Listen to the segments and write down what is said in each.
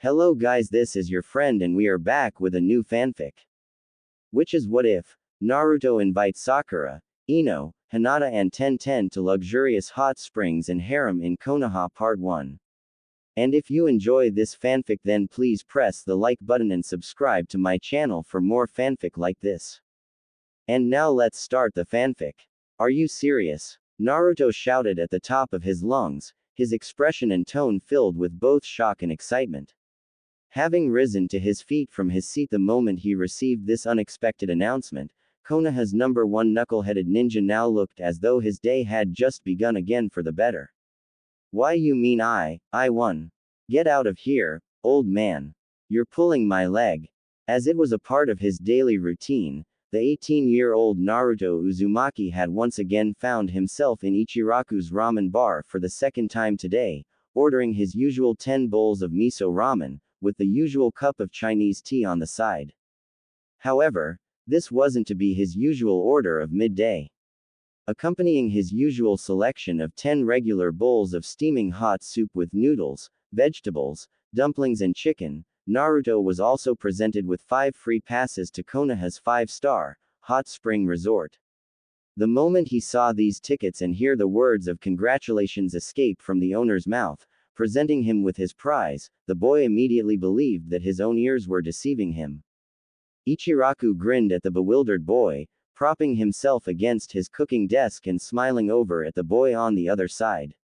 Hello guys, this is your friend and we are back with a new fanfic. Which is what if Naruto invites Sakura, Ino, Hinata and Ten to luxurious hot springs and harem in Konaha Part 1. And if you enjoy this fanfic then please press the like button and subscribe to my channel for more fanfic like this. And now let's start the fanfic. Are you serious? Naruto shouted at the top of his lungs, his expression and tone filled with both shock and excitement. Having risen to his feet from his seat the moment he received this unexpected announcement, Konoha's number one knuckle-headed ninja now looked as though his day had just begun again for the better. Why you mean I won? Get out of here, old man. You're pulling my leg. As it was a part of his daily routine, the 18-year-old Naruto Uzumaki had once again found himself in Ichiraku's ramen bar for the second time today, ordering his usual 10 bowls of miso ramen, with the usual cup of Chinese tea on the side. However, this wasn't to be his usual order of midday. Accompanying his usual selection of 10 regular bowls of steaming hot soup with noodles, vegetables, dumplings and chicken, Naruto was also presented with 5 free passes to Konoha's 5-star hot spring resort. The moment he saw these tickets and hear the words of congratulations escape from the owner's mouth, presenting him with his prize, the boy immediately believed that his own ears were deceiving him. Ichiraku grinned at the bewildered boy, propping himself against his cooking desk and smiling over at the boy on the other side.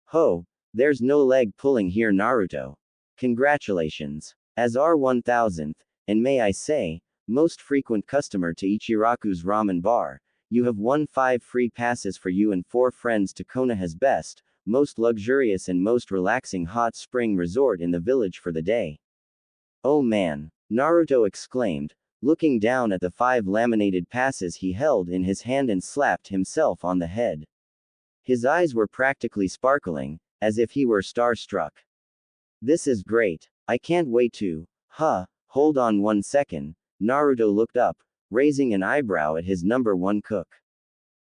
Ho, there's no leg pulling here, Naruto. Congratulations. As our 1000th, and may I say, most frequent customer to Ichiraku's ramen bar, you have won 5 free passes for you and 4 friends to Konoha's best, most luxurious and most relaxing hot spring resort in the village for the day. Oh man, Naruto exclaimed, looking down at the 5 laminated passes he held in his hand and slapped himself on the head. His eyes were practically sparkling, as if he were starstruck. This is great. I can't wait to. Hold on one second. Naruto looked up, raising an eyebrow at his number one cook.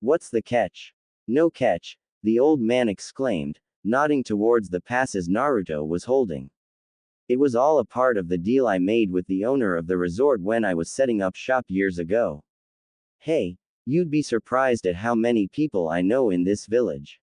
What's the catch? No catch, the old man exclaimed, nodding towards the passes Naruto was holding. It was all a part of the deal I made with the owner of the resort when I was setting up shop years ago. Hey, you'd be surprised at how many people I know in this village.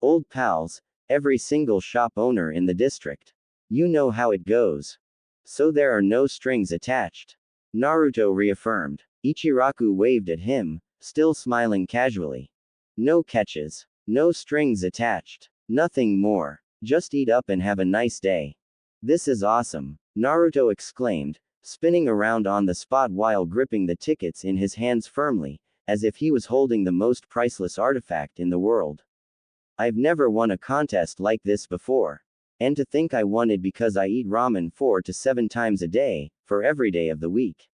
Old pals, every single shop owner in the district. You know how it goes. So there are no strings attached. Naruto reaffirmed. Ichiraku waved at him, still smiling casually. No catches. No strings attached. Nothing more. Just eat up and have a nice day. This is awesome, Naruto exclaimed, spinning around on the spot while gripping the tickets in his hands firmly, as if he was holding the most priceless artifact in the world. I've never won a contest like this before. And to think I won it because I eat ramen 4 to 7 times a day, for every day of the week.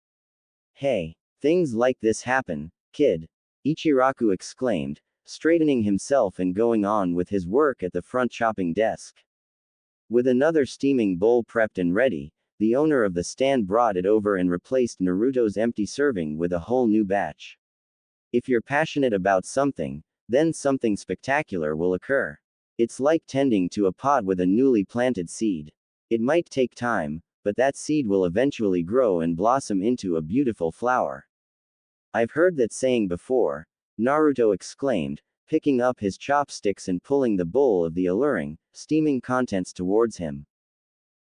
Hey, things like this happen, kid. Ichiraku exclaimed, straightening himself and going on with his work at the front chopping desk. With another steaming bowl prepped and ready, the owner of the stand brought it over and replaced Naruto's empty serving with a whole new batch. If you're passionate about something, then something spectacular will occur. It's like tending to a pot with a newly planted seed. It might take time, but that seed will eventually grow and blossom into a beautiful flower. I've heard that saying before, Naruto exclaimed, picking up his chopsticks and pulling the bowl of the alluring, steaming contents towards him.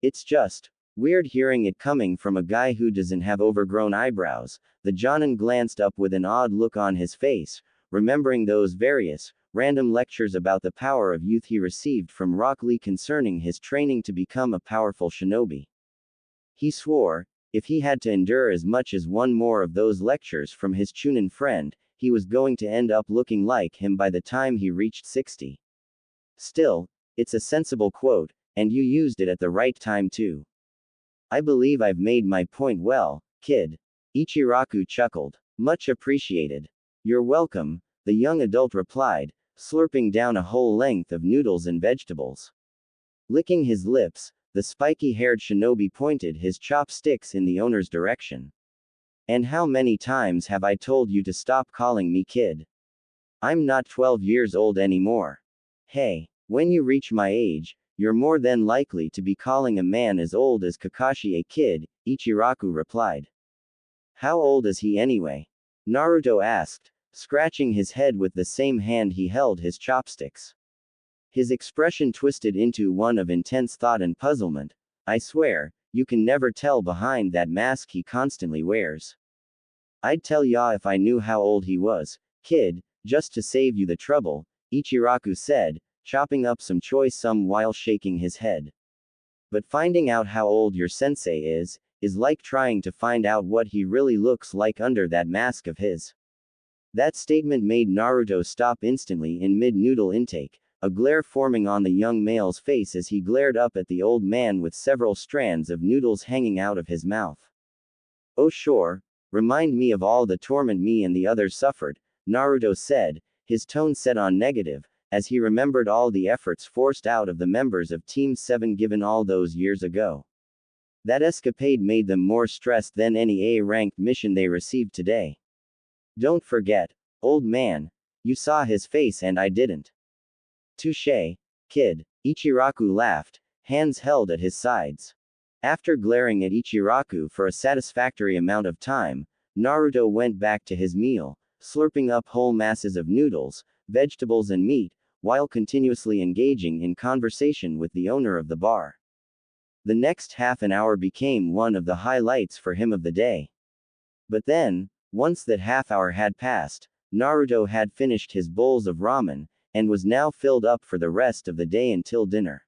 It's just weird hearing it coming from a guy who doesn't have overgrown eyebrows. The Jonin glanced up with an odd look on his face, remembering those various, random lectures about the power of youth he received from Rock Lee concerning his training to become a powerful shinobi. He swore, if he had to endure as much as one more of those lectures from his Chunin friend, he was going to end up looking like him by the time he reached 60. Still, it's a sensible quote, and you used it at the right time too. I believe I've made my point well, kid. Ichiraku chuckled. Much appreciated. You're welcome, the young adult replied, slurping down a whole length of noodles and vegetables. Licking his lips, the spiky-haired shinobi pointed his chopsticks in the owner's direction. And how many times have I told you to stop calling me kid? I'm not 12 years old anymore. Hey, when you reach my age, you're more than likely to be calling a man as old as Kakashi a kid, Ichiraku replied. How old is he anyway? Naruto asked, scratching his head with the same hand he held his chopsticks. His expression twisted into one of intense thought and puzzlement. I swear, you can never tell behind that mask he constantly wears. I'd tell ya if I knew how old he was, kid, just to save you the trouble, Ichiraku said, chopping up some choice sum while shaking his head. But finding out how old your sensei is like trying to find out what he really looks like under that mask of his. That statement made Naruto stop instantly in mid-noodle intake, a glare forming on the young male's face as he glared up at the old man with several strands of noodles hanging out of his mouth. Oh sure, remind me of all the torment me and the others suffered, Naruto said, his tone set on negative, as he remembered all the efforts forced out of the members of Team 7 given all those years ago. That escapade made them more stressed than any A-ranked mission they received today. Don't forget, old man, you saw his face and I didn't. Touché, kid, Ichiraku laughed, hands held at his sides. After glaring at Ichiraku for a satisfactory amount of time, Naruto went back to his meal, slurping up whole masses of noodles, vegetables and meat, while continuously engaging in conversation with the owner of the bar. The next half an hour became one of the highlights for him of the day. But then, once that half hour had passed, Naruto had finished his bowls of ramen, and was now filled up for the rest of the day until dinner.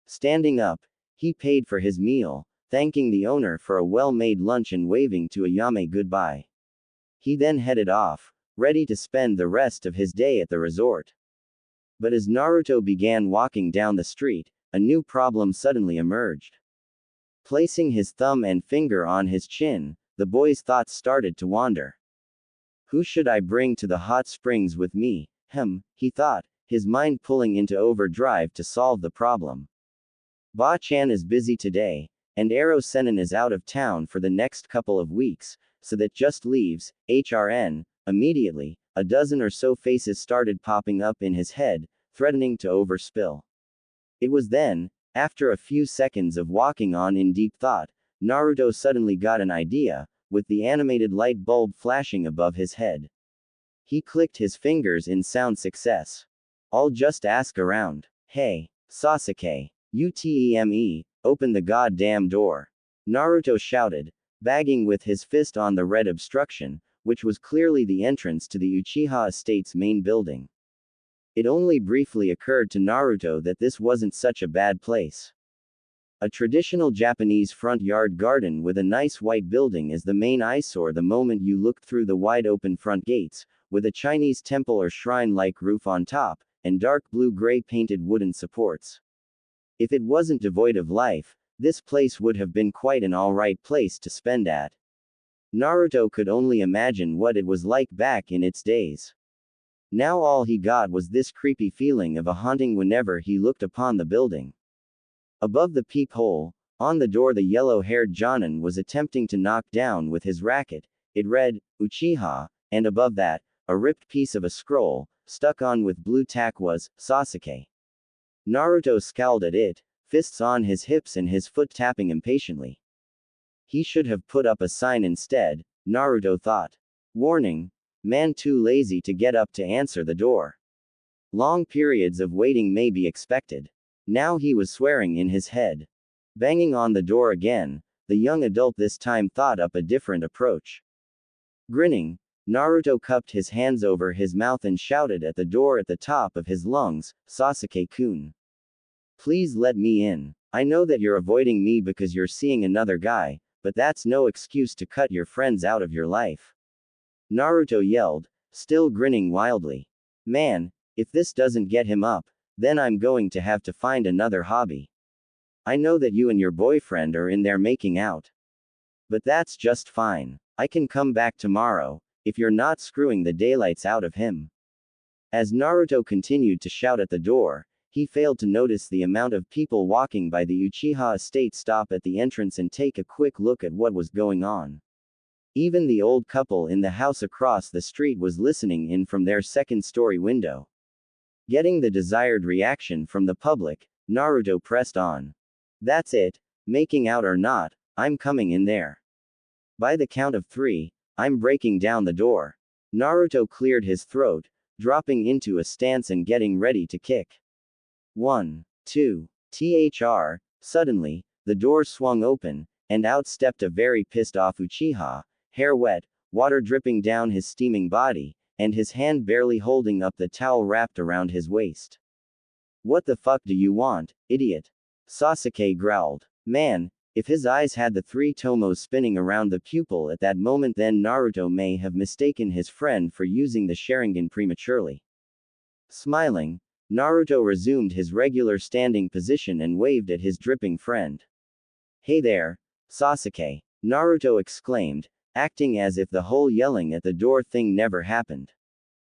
Standing up, he paid for his meal, thanking the owner for a well-made lunch and waving to Ayame goodbye. He then headed off, ready to spend the rest of his day at the resort. But as Naruto began walking down the street, a new problem suddenly emerged. Placing his thumb and finger on his chin, the boy's thoughts started to wander. Who should I bring to the hot springs with me? He thought, his mind pulling into overdrive to solve the problem. Ba-chan is busy today, and Ero Senin is out of town for the next couple of weeks, so that just leaves, HRN, immediately, a dozen or so faces started popping up in his head, threatening to overspill. It was then, after a few seconds of walking on in deep thought, Naruto suddenly got an idea, with the animated light bulb flashing above his head. He clicked his fingers in sound success. I'll just ask around. Hey, Sasuke. Uteme, open the goddamn door. Naruto shouted, bagging with his fist on the red obstruction, which was clearly the entrance to the Uchiha Estate's main building. It only briefly occurred to Naruto that this wasn't such a bad place. A traditional Japanese front yard garden with a nice white building is the main eyesore the moment you look through the wide-open front gates, with a Chinese temple or shrine-like roof on top, and dark blue-gray painted wooden supports. If it wasn't devoid of life, this place would have been quite an alright place to spend at. Naruto could only imagine what it was like back in its days. Now all he got was this creepy feeling of a haunting whenever he looked upon the building. Above the peephole, on the door the yellow-haired Jonin was attempting to knock down with his racket. It read, Uchiha, and above that, a ripped piece of a scroll, stuck on with blue tack was, Sasuke. Naruto scowled at it, fists on his hips and his foot tapping impatiently. He should have put up a sign instead, Naruto thought. Warning. Man too lazy to get up to answer the door. Long periods of waiting may be expected. Now he was swearing in his head. Banging on the door again, the young adult this time thought up a different approach. Grinning, Naruto cupped his hands over his mouth and shouted at the door at the top of his lungs, Sasuke-kun. Please let me in. I know that you're avoiding me because you're seeing another guy, but that's no excuse to cut your friends out of your life. Naruto yelled, still grinning wildly. Man, if this doesn't get him up, then I'm going to have to find another hobby. I know that you and your boyfriend are in there making out. But that's just fine. I can come back tomorrow, if you're not screwing the daylights out of him. As Naruto continued to shout at the door, he failed to notice the amount of people walking by the Uchiha estate stop at the entrance and take a quick look at what was going on. Even the old couple in the house across the street was listening in from their second-story window. Getting the desired reaction from the public, Naruto pressed on. That's it, making out or not, I'm coming in there. By the count of 3, I'm breaking down the door. Naruto cleared his throat, dropping into a stance and getting ready to kick. 1, 2, thr. Suddenly, the door swung open, and out stepped a very pissed off Uchiha, hair wet, water dripping down his steaming body, and his hand barely holding up the towel wrapped around his waist. What the fuck do you want, idiot? Sasuke growled. Man, if his eyes had the 3 tomos spinning around the pupil at that moment, then Naruto may have mistaken his friend for using the Sharingan prematurely. Smiling, Naruto resumed his regular standing position and waved at his dripping friend. Hey there, Sasuke, Naruto exclaimed, acting as if the whole yelling at the door thing never happened.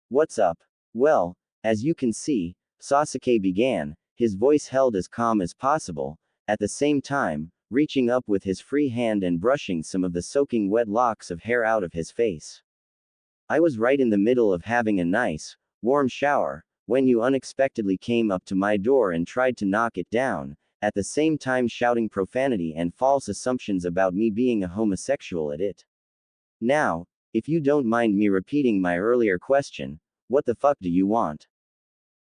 What's up? Well, as you can see, Sasuke began, his voice held as calm as possible, at the same time, reaching up with his free hand and brushing some of the soaking wet locks of hair out of his face. I was right in the middle of having a nice, warm shower, when you unexpectedly came up to my door and tried to knock it down, at the same time shouting profanity and false assumptions about me being a homosexual at it. Now, if you don't mind me repeating my earlier question, what the fuck do you want?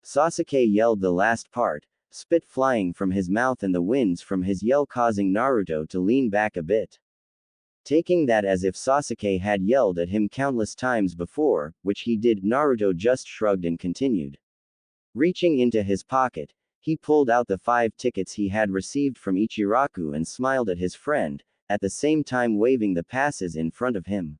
Sasuke yelled the last part, spit flying from his mouth and the winds from his yell causing Naruto to lean back a bit. Taking that as if Sasuke had yelled at him countless times before, which he did, Naruto just shrugged and continued. Reaching into his pocket, he pulled out the 5 tickets he had received from Ichiraku and smiled at his friend, at the same time waving the passes in front of him.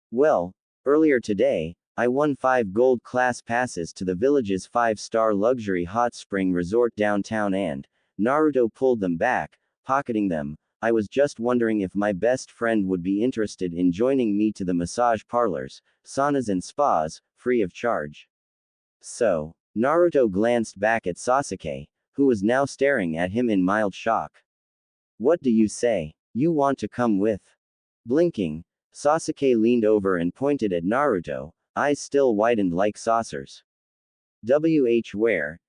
Well, earlier today, I won 5 gold class passes to the village's 5-star luxury hot spring resort downtown and, Naruto pulled them back, pocketing them. I was just wondering if my best friend would be interested in joining me to the massage parlors, saunas and spas, free of charge. So, Naruto glanced back at Sasuke, who was now staring at him in mild shock. What do you say? You want to come with? Blinking, Sasuke leaned over and pointed at Naruto, eyes still widened like saucers. Where?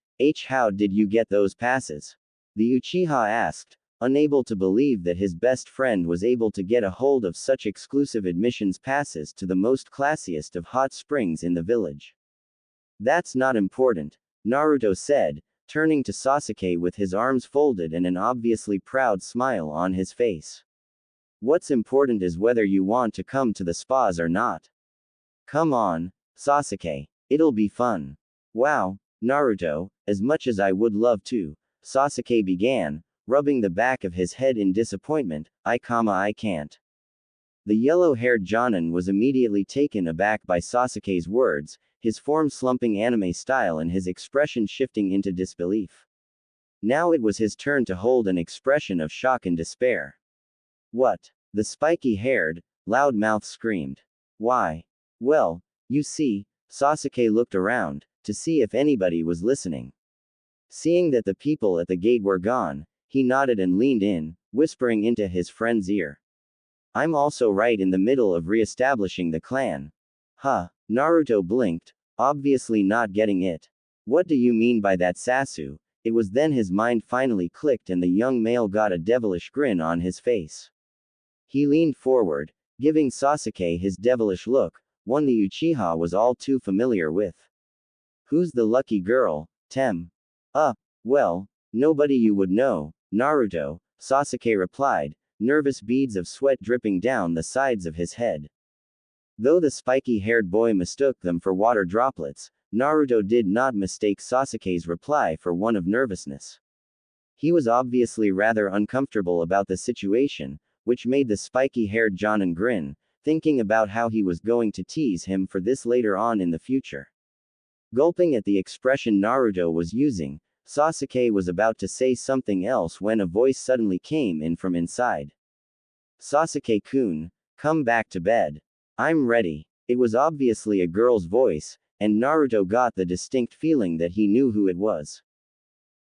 How did you get those passes? The Uchiha asked, unable to believe that his best friend was able to get a hold of such exclusive admissions passes to the most classiest of hot springs in the village. That's not important, Naruto said, turning to Sasuke with his arms folded and an obviously proud smile on his face. What's important is whether you want to come to the spas or not. Come on, Sasuke. It'll be fun. Wow, Naruto, as much as I would love to, Sasuke began, rubbing the back of his head in disappointment, I can't. The yellow-haired Jonin was immediately taken aback by Sasuke's words, his form slumping anime style and his expression shifting into disbelief. Now it was his turn to hold an expression of shock and despair. What? The spiky-haired, loud-mouthed screamed. Why? Well, you see, Sasuke looked around, to see if anybody was listening. Seeing that the people at the gate were gone, he nodded and leaned in, whispering into his friend's ear. I'm also right in the middle of re-establishing the clan. Huh, Naruto blinked, obviously not getting it. What do you mean by that, Sasu? It was then his mind finally clicked and the young male got a devilish grin on his face. He leaned forward, giving Sasuke his devilish look, one the Uchiha was all too familiar with. Who's the lucky girl, Tem? Well, nobody you would know, Naruto, Sasuke replied, nervous beads of sweat dripping down the sides of his head. Though the spiky-haired boy mistook them for water droplets, Naruto did not mistake Sasuke's reply for one of nervousness. He was obviously rather uncomfortable about the situation, which made the spiky-haired Jonin grin, thinking about how he was going to tease him for this later on in the future. Gulping at the expression Naruto was using, Sasuke was about to say something else when a voice suddenly came in from inside. Sasuke-kun, come back to bed. I'm ready. It was obviously a girl's voice, and Naruto got the distinct feeling that he knew who it was.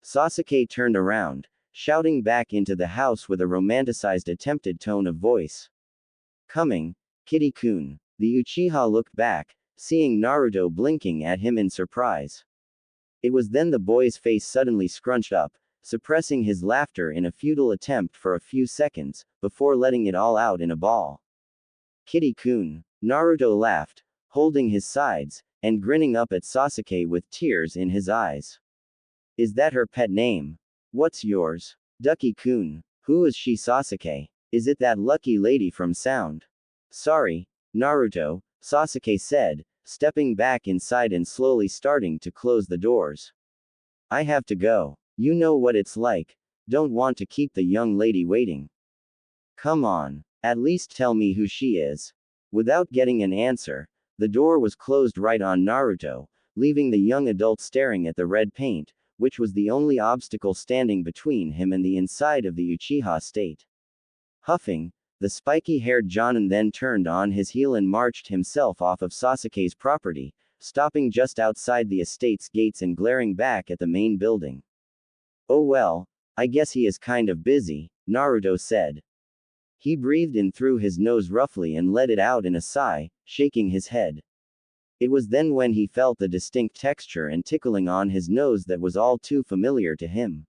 Sasuke turned around, shouting back into the house with a romanticized attempted tone of voice. Coming, Kitty-kun. The Uchiha looked back, seeing Naruto blinking at him in surprise. It was then the boy's face suddenly scrunched up, suppressing his laughter in a futile attempt for a few seconds, before letting it all out in a bawl. Kitty-kun. Naruto laughed, holding his sides, and grinning up at Sasuke with tears in his eyes. Is that her pet name? What's yours? Ducky-kun. Who is she, Sasuke? Is it that lucky lady from Sound? Sorry, Naruto, Sasuke said, stepping back inside and slowly starting to close the doors. I have to go. You know what it's like. Don't want to keep the young lady waiting. Come on. At least tell me who she is. Without getting an answer, the door was closed right on Naruto, leaving the young adult staring at the red paint, which was the only obstacle standing between him and the inside of the Uchiha state. Huffing, the spiky-haired Jonin then turned on his heel and marched himself off of Sasuke's property, stopping just outside the estate's gates and glaring back at the main building. Oh well, I guess he is kind of busy, Naruto said. He breathed in through his nose roughly and let it out in a sigh, shaking his head. It was then when he felt the distinct texture and tickling on his nose that was all too familiar to him.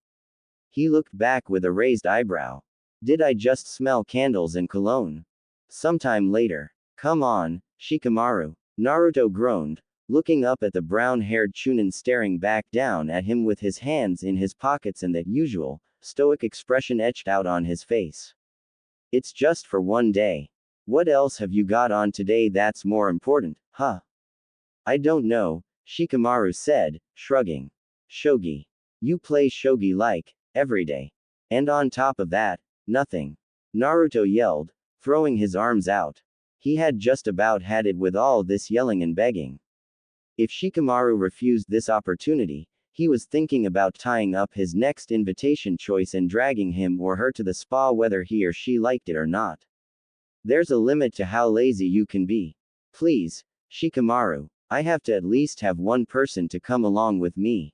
He looked back with a raised eyebrow. Did I just smell candles and cologne? Sometime later. Come on, Shikamaru. Naruto groaned, looking up at the brown-haired Chunin staring back down at him with his hands in his pockets and that usual, stoic expression etched out on his face. It's just for one day. What else have you got on today that's more important, huh? I don't know, Shikamaru said, shrugging. Shogi. You play shogi like, every day. And on top of that, nothing. Naruto yelled, throwing his arms out. He had just about had it with all this yelling and begging. If Shikamaru refused this opportunity, he was thinking about tying up his next invitation choice and dragging him or her to the spa whether he or she liked it or not. There's a limit to how lazy you can be. Please, Shikamaru, I have to at least have one person to come along with me.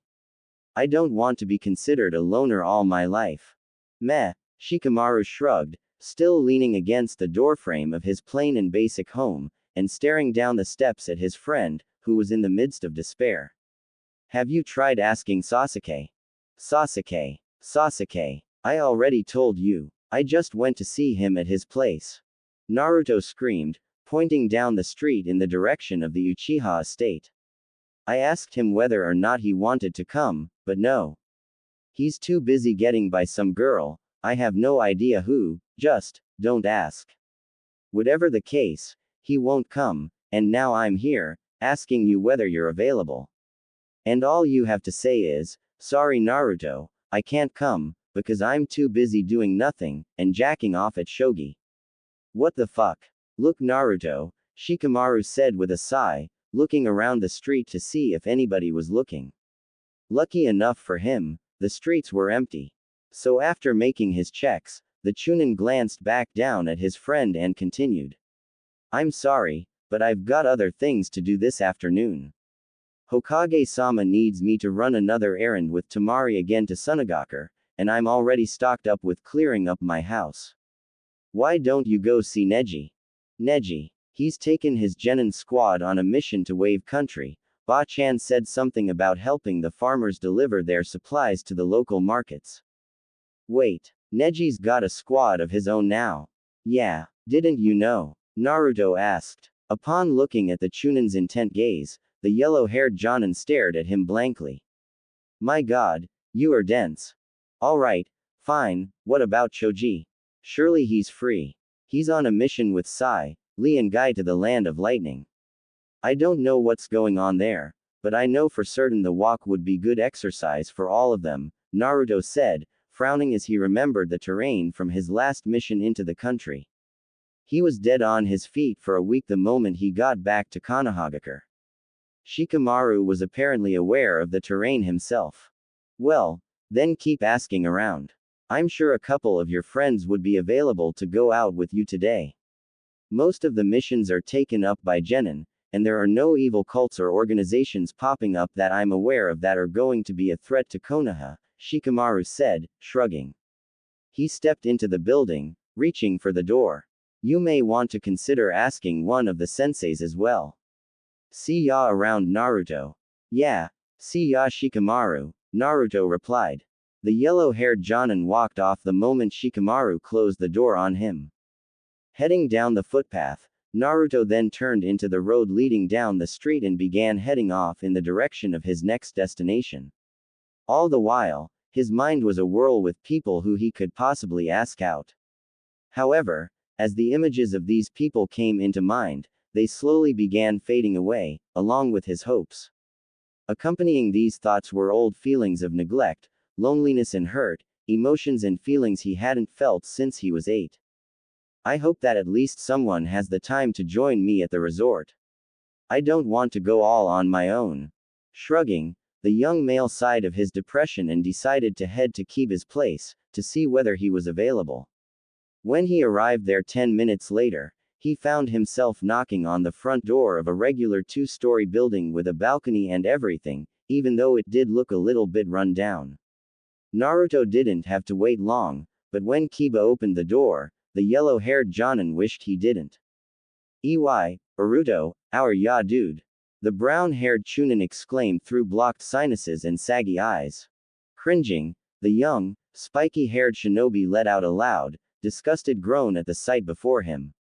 I don't want to be considered a loner all my life. Meh, Shikamaru shrugged, still leaning against the doorframe of his plain and basic home, and staring down the steps at his friend, who was in the midst of despair. Have you tried asking Sasuke? Sasuke, I already told you, I just went to see him at his place. Naruto screamed, pointing down the street in the direction of the Uchiha estate. I asked him whether or not he wanted to come, but no. He's too busy getting by some girl, I have no idea who, just, don't ask. Whatever the case, he won't come, and now I'm here, asking you whether you're available. And all you have to say is, sorry Naruto, I can't come, because I'm too busy doing nothing, and jacking off at shogi. What the fuck? Look Naruto, Shikamaru said with a sigh, looking around the street to see if anybody was looking. Lucky enough for him, the streets were empty. So after making his checks, the Chunin glanced back down at his friend and continued. I'm sorry, but I've got other things to do this afternoon. Hokage-sama needs me to run another errand with Temari again to Sunagaku, and I'm already stocked up with clearing up my house. Why don't you go see Neji? Neji. He's taken his genin squad on a mission to Wave Country. Ba-chan said something about helping the farmers deliver their supplies to the local markets. Wait, Neji's got a squad of his own now. Yeah, didn't you know? Naruto asked. Upon looking at the Chunin's intent gaze, the yellow-haired Jonin stared at him blankly. My god, you are dense. Alright, fine, what about Choji? Surely he's free. He's on a mission with Sai, Lee and Guy to the Land of Lightning. I don't know what's going on there, but I know for certain the walk would be good exercise for all of them, Naruto said, frowning as he remembered the terrain from his last mission into the country. He was dead on his feet for a week the moment he got back to Konaha. Shikamaru was apparently aware of the terrain himself. Well, then keep asking around. I'm sure a couple of your friends would be available to go out with you today. Most of the missions are taken up by genin, and there are no evil cults or organizations popping up that I'm aware of that are going to be a threat to Konaha, Shikamaru said, shrugging. He stepped into the building, reaching for the door. You may want to consider asking one of the senseis as well. See ya around Naruto. Yeah, see ya Shikamaru, Naruto replied. The yellow-haired Jonin walked off the moment Shikamaru closed the door on him. Heading down the footpath, Naruto then turned into the road leading down the street and began heading off in the direction of his next destination. All the while, his mind was a whirl with people who he could possibly ask out. However, as the images of these people came into mind, they slowly began fading away, along with his hopes. Accompanying these thoughts were old feelings of neglect, loneliness and hurt, emotions and feelings he hadn't felt since he was 8. I hope that at least someone has the time to join me at the resort. I don't want to go all on my own. Shrugging, the young male sighed of his depression and decided to head to Kiba's place, to see whether he was available. When he arrived there 10 minutes later, he found himself knocking on the front door of a regular 2-story building with a balcony and everything, even though it did look a little bit run down. Naruto didn't have to wait long, but when Kiba opened the door, the yellow-haired Jonin wished he didn't. Naruto, our ya dude. The brown-haired Chunin exclaimed through blocked sinuses and saggy eyes. Cringing, the young, spiky-haired shinobi let out a loud, disgusted groan at the sight before him.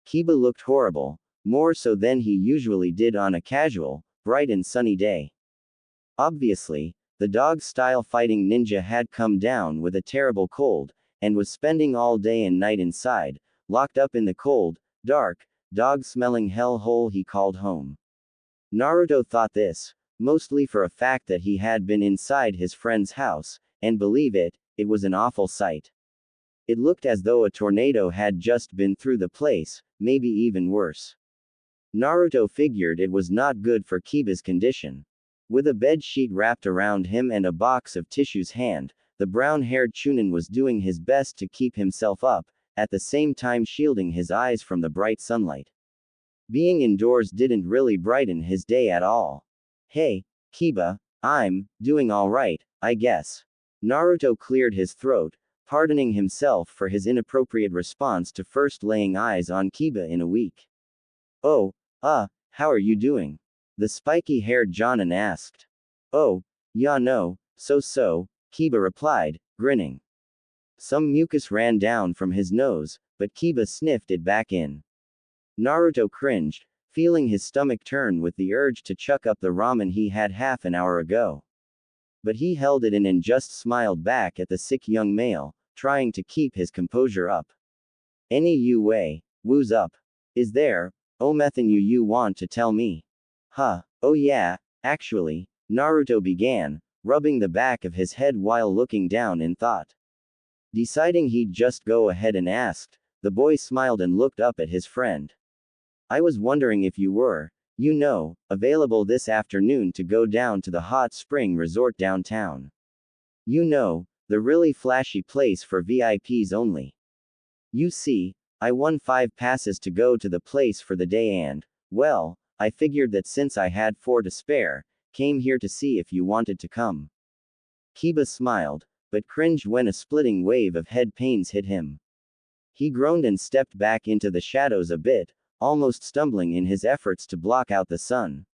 Kiba looked horrible, more so than he usually did on a casual, bright and sunny day. Obviously, the dog-style fighting ninja had come down with a terrible cold, and was spending all day and night inside, locked up in the cold, dark, dog-smelling hell-hole he called home. Naruto thought this, mostly for a fact that he had been inside his friend's house, and believe it, it was an awful sight. It looked as though a tornado had just been through the place, maybe even worse. Naruto figured it was not good for Kiba's condition. With a bed sheet wrapped around him and a box of tissues hand, the brown-haired Chunin was doing his best to keep himself up, at the same time shielding his eyes from the bright sunlight. Being indoors didn't really brighten his day at all. Hey, Kiba, I'm doing alright, I guess. Naruto cleared his throat, pardoning himself for his inappropriate response to first laying eyes on Kiba in a week. Oh, how are you doing? The spiky-haired Jonin asked. Oh, yeah no, so, Kiba replied, grinning. Some mucus ran down from his nose, but Kiba sniffed it back in. Naruto cringed, feeling his stomach turn with the urge to chuck up the ramen he had half an hour ago. But he held it in and just smiled back at the sick young male, trying to keep his composure up. Any you way, woo's up. Is there, nothing you want to tell me? Huh, oh yeah, actually, Naruto began, rubbing the back of his head while looking down in thought. Deciding he'd just go ahead and asked, the boy smiled and looked up at his friend. I was wondering if you were, available this afternoon to go down to the hot spring resort downtown. The really flashy place for VIPs only. You see, I won 5 passes to go to the place for the day and, well, I figured that since I had 4 to spare, came here to see if you wanted to come. Kiba smiled, but cringed when a splitting wave of head pains hit him. He groaned and stepped back into the shadows a bit, almost stumbling in his efforts to block out the sun.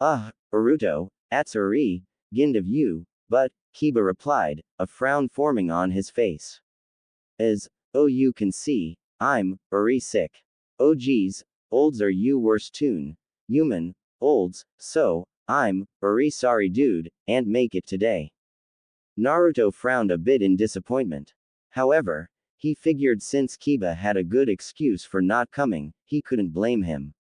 Naruto, Atsuri, gind of you, but, Kiba replied, a frown forming on his face. You can see, I'm, very sick. Oh geez, olds are you worse tune. Human, olds, so, I'm, very sorry dude, and make it today. Naruto frowned a bit in disappointment. However, he figured since Kiba had a good excuse for not coming, he couldn't blame him.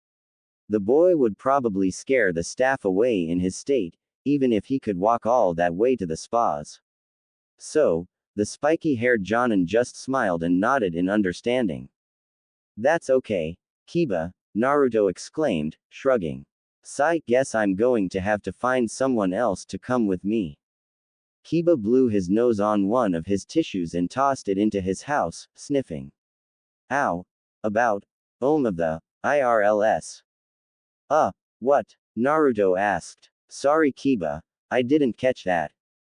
The boy would probably scare the staff away in his state, even if he could walk all that way to the spas. So, the spiky-haired Jonin just smiled and nodded in understanding. That's okay, Kiba, Naruto exclaimed, shrugging. Guess I'm going to have to find someone else to come with me. Kiba blew his nose on one of his tissues and tossed it into his house, sniffing. Ow. About, of the, IRLS. What? Naruto asked. Sorry Kiba, I didn't catch that.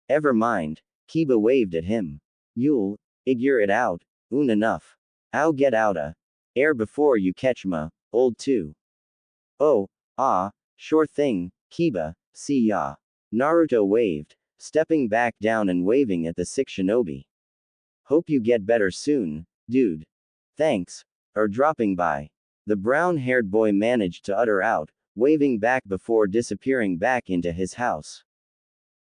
Ever mind, Kiba waved at him. You'll, figure it out, enough. I'll get outta air before you catch ma, old too. Oh, sure thing, Kiba, see ya. Naruto waved, stepping back down and waving at the sick shinobi. Hope you get better soon, dude. Thanks. For dropping by. The brown-haired boy managed to utter out, waving back before disappearing back into his house.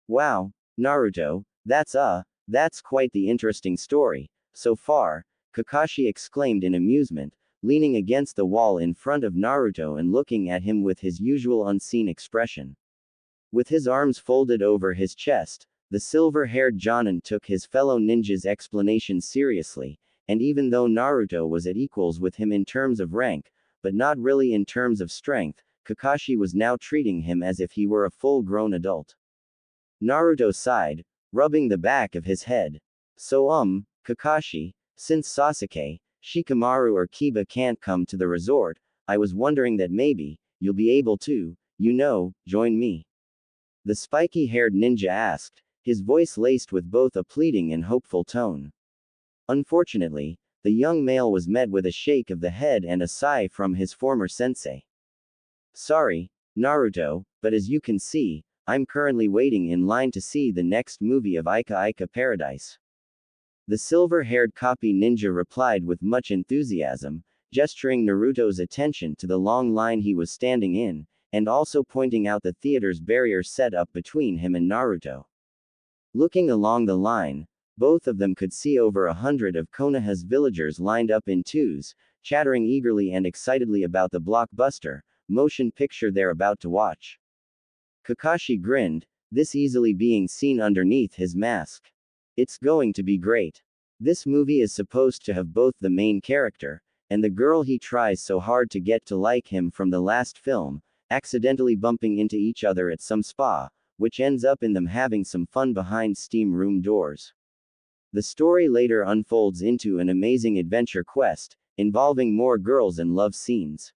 Wow, Naruto, that's quite the interesting story, so far, Kakashi exclaimed in amusement, leaning against the wall in front of Naruto and looking at him with his usual unseen expression. With his arms folded over his chest, the silver-haired Jonin took his fellow ninja's explanation seriously, and even though Naruto was at equals with him in terms of rank, but not really in terms of strength, Kakashi was now treating him as if he were a full-grown adult. Naruto sighed, rubbing the back of his head. So Kakashi, since Sasuke, Shikamaru or Kiba can't come to the resort, I was wondering that maybe, you'll be able to, join me. The spiky-haired ninja asked, his voice laced with both a pleading and hopeful tone. Unfortunately, the young male was met with a shake of the head and a sigh from his former sensei. Sorry, Naruto, but as you can see, I'm currently waiting in line to see the next movie of Ika Ika Paradise. The silver-haired copy ninja replied with much enthusiasm, gesturing Naruto's attention to the long line he was standing in, and also pointing out the theater's barrier set up between him and Naruto. Looking along the line, both of them could see over 100 of Konaha's villagers lined up in twos, chattering eagerly and excitedly about the blockbuster motion picture they're about to watch. Kakashi grinned, this easily being seen underneath his mask. It's going to be great. This movie is supposed to have both the main character, and the girl he tries so hard to get to like him from the last film, accidentally bumping into each other at some spa, which ends up in them having some fun behind steam room doors. The story later unfolds into an amazing adventure quest, involving more girls and love scenes.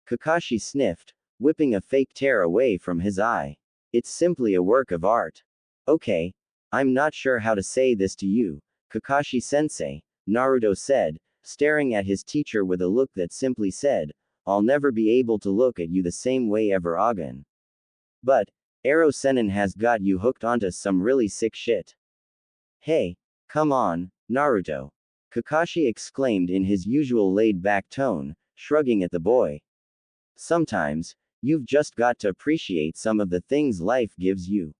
Kakashi sniffed, whipping a fake tear away from his eye. It's simply a work of art. Okay, I'm not sure how to say this to you, Kakashi-sensei, Naruto said, staring at his teacher with a look that simply said, I'll never be able to look at you the same way ever again. But, Ero Sennin has got you hooked onto some really sick shit. Hey, come on, Naruto. Kakashi exclaimed in his usual laid-back tone, shrugging at the boy. Sometimes, you've just got to appreciate some of the things life gives you.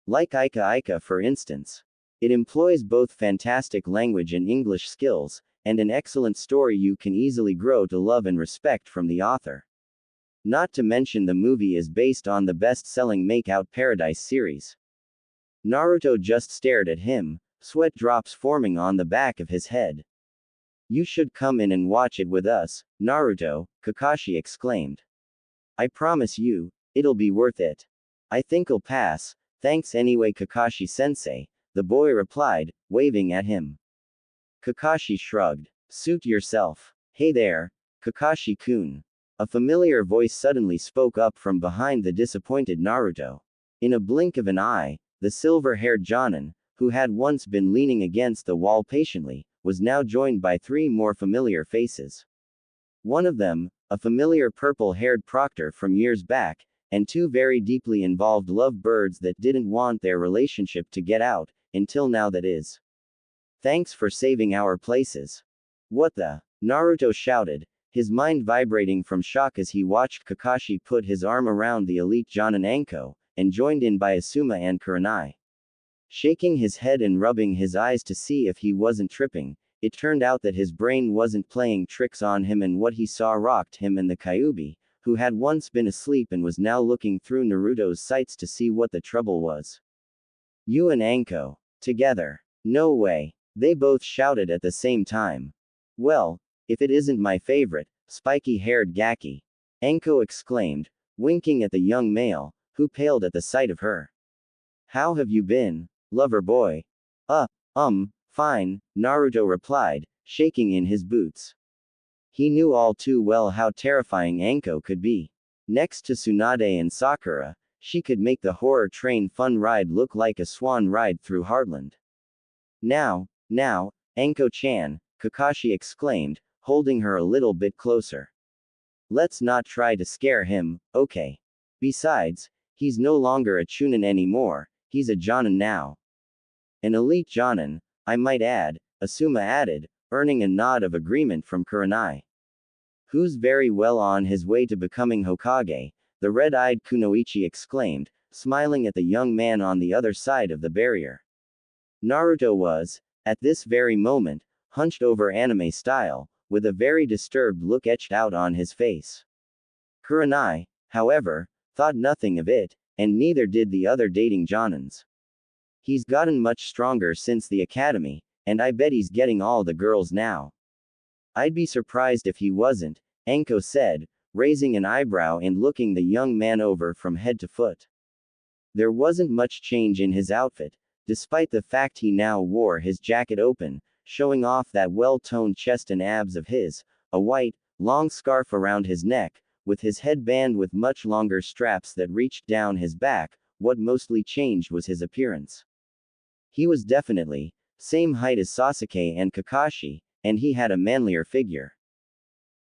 Like Ika Ika for instance. It employs both fantastic language and English skills, and an excellent story you can easily grow to love and respect from the author. Not to mention the movie is based on the best-selling Make Out Paradise series. Naruto just stared at him, sweat drops forming on the back of his head. You should come in and watch it with us, Naruto, Kakashi exclaimed. I promise you, it'll be worth it. I think I'll pass, thanks anyway Kakashi-sensei, the boy replied, waving at him. Kakashi shrugged. Suit yourself. Hey there, Kakashi-kun. A familiar voice suddenly spoke up from behind the disappointed Naruto. In a blink of an eye, the silver-haired Jonin, who had once been leaning against the wall patiently, was now joined by three more familiar faces. One of them, a familiar purple-haired proctor from years back, and two very deeply involved lovebirds that didn't want their relationship to get out, until now that is. Thanks for saving our places. What the? Naruto shouted, his mind vibrating from shock as he watched Kakashi put his arm around the elite Jonin Anko, and joined in by Asuma and Kurenai. Shaking his head and rubbing his eyes to see if he wasn't tripping, it turned out that his brain wasn't playing tricks on him and what he saw rocked him and the Kyuubi, who had once been asleep and was now looking through Naruto's sights to see what the trouble was. You and Anko. Together. No way. They both shouted at the same time. Well, if it isn't my favorite, spiky-haired Gaki. Anko exclaimed, winking at the young male, who paled at the sight of her. How have you been, lover boy? Fine, Naruto replied, shaking in his boots. He knew all too well how terrifying Anko could be. Next to Tsunade and Sakura, she could make the horror train fun ride look like a swan ride through Heartland. Now, Anko-chan, Kakashi exclaimed, holding her a little bit closer. Let's not try to scare him, okay? Besides, he's no longer a chunin anymore, he's a Jonin now. An elite Jonin, I might add, Asuma added, earning a nod of agreement from Kurenai. Who's very well on his way to becoming Hokage, the red-eyed Kunoichi exclaimed, smiling at the young man on the other side of the barrier. Naruto was, at this very moment, hunched over anime style, with a very disturbed look etched out on his face. Kurenai, however, thought nothing of it, and neither did the other dating Jonins. He's gotten much stronger since the academy, and I bet he's getting all the girls now. I'd be surprised if he wasn't, Anko said, raising an eyebrow and looking the young man over from head to foot. There wasn't much change in his outfit, despite the fact he now wore his jacket open, showing off that well-toned chest and abs of his, a white, long scarf around his neck, with his headband with much longer straps that reached down his back. What mostly changed was his appearance. He was definitely same height as Sasuke and Kakashi, and he had a manlier figure.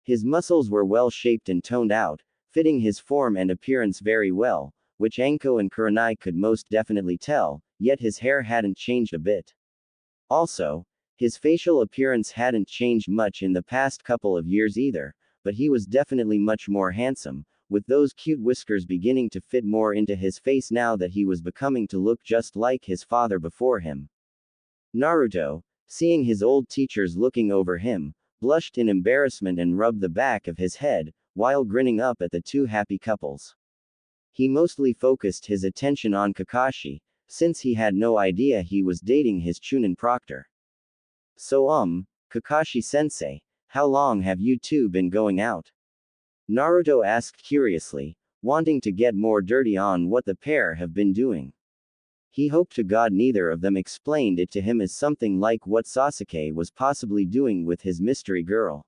His muscles were well shaped and toned out, fitting his form and appearance very well, which Anko and Kurenai could most definitely tell, yet his hair hadn't changed a bit. Also, his facial appearance hadn't changed much in the past couple of years either, but he was definitely much more handsome, with those cute whiskers beginning to fit more into his face now that he was becoming to look just like his father before him. Naruto, seeing his old teachers looking over him, blushed in embarrassment and rubbed the back of his head, while grinning up at the two happy couples. He mostly focused his attention on Kakashi, since he had no idea he was dating his Chunin proctor. So Kakashi-sensei, how long have you two been going out? Naruto asked curiously, wanting to get more dirty on what the pair have been doing. He hoped to God neither of them explained it to him as something like what Sasuke was possibly doing with his mystery girl.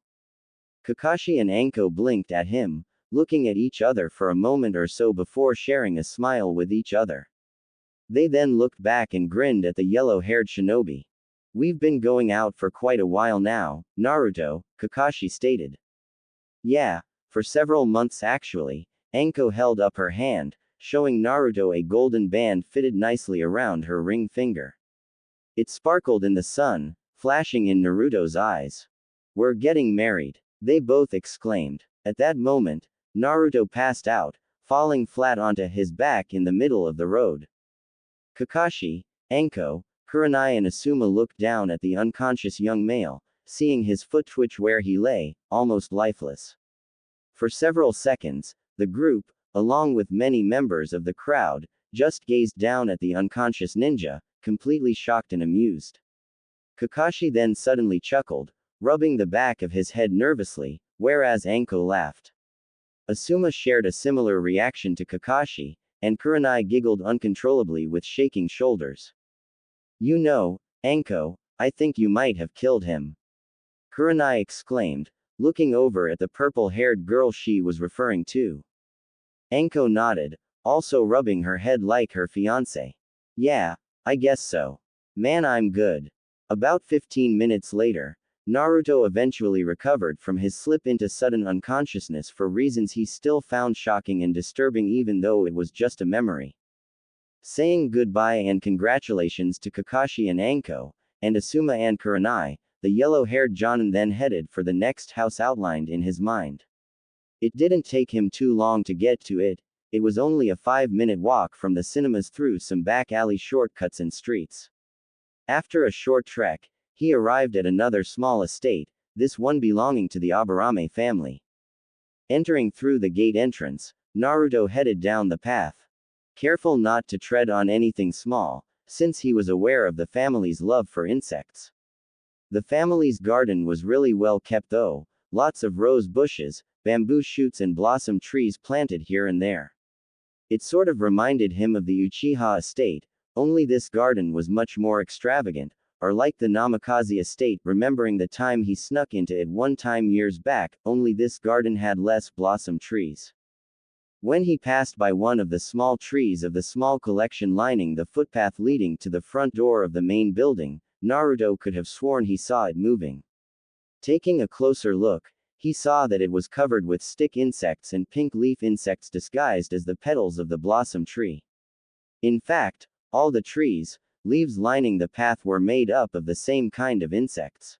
Kakashi and Anko blinked at him, looking at each other for a moment or so before sharing a smile with each other. They then looked back and grinned at the yellow-haired shinobi. We've been going out for quite a while now, Naruto, Kakashi stated. Yeah, for several months actually, Anko held up her hand, showing Naruto a golden band fitted nicely around her ring finger. It sparkled in the sun, flashing in Naruto's eyes. We're getting married, they both exclaimed. At that moment, Naruto passed out, falling flat onto his back in the middle of the road. Kakashi, Anko, Kurenai and Asuma looked down at the unconscious young male, seeing his foot twitch where he lay, almost lifeless. For several seconds, the group, along with many members of the crowd, just gazed down at the unconscious ninja, completely shocked and amused. Kakashi then suddenly chuckled, rubbing the back of his head nervously, whereas Anko laughed. Asuma shared a similar reaction to Kakashi, and Kurenai giggled uncontrollably with shaking shoulders. You know, Anko, I think you might have killed him. Kurenai exclaimed, looking over at the purple-haired girl she was referring to. Anko nodded, also rubbing her head like her fiancé. Yeah, I guess so. Man, I'm good. About 15 minutes later, Naruto eventually recovered from his slip into sudden unconsciousness for reasons he still found shocking and disturbing even though it was just a memory. Saying goodbye and congratulations to Kakashi and Anko, and Asuma and Kurenai, the yellow-haired Jonin then headed for the next house outlined in his mind. It didn't take him too long to get to it. It was only a 5-minute walk from the cinemas through some back alley shortcuts and streets. After a short trek, he arrived at another small estate, this one belonging to the Aburame family. Entering through the gate entrance, Naruto headed down the path. Careful not to tread on anything small, since he was aware of the family's love for insects. The family's garden was really well kept though, lots of rose bushes, bamboo shoots and blossom trees planted here and there. It sort of reminded him of the Uchiha estate, only this garden was much more extravagant, or like the Namikaze estate, remembering the time he snuck into it one time years back, only this garden had less blossom trees. When he passed by one of the small trees of the small collection lining the footpath leading to the front door of the main building, Naruto could have sworn he saw it moving. Taking a closer look, he saw that it was covered with stick insects and pink leaf insects disguised as the petals of the blossom tree. In fact, All the trees, leaves lining the path were made up of the same kind of insects.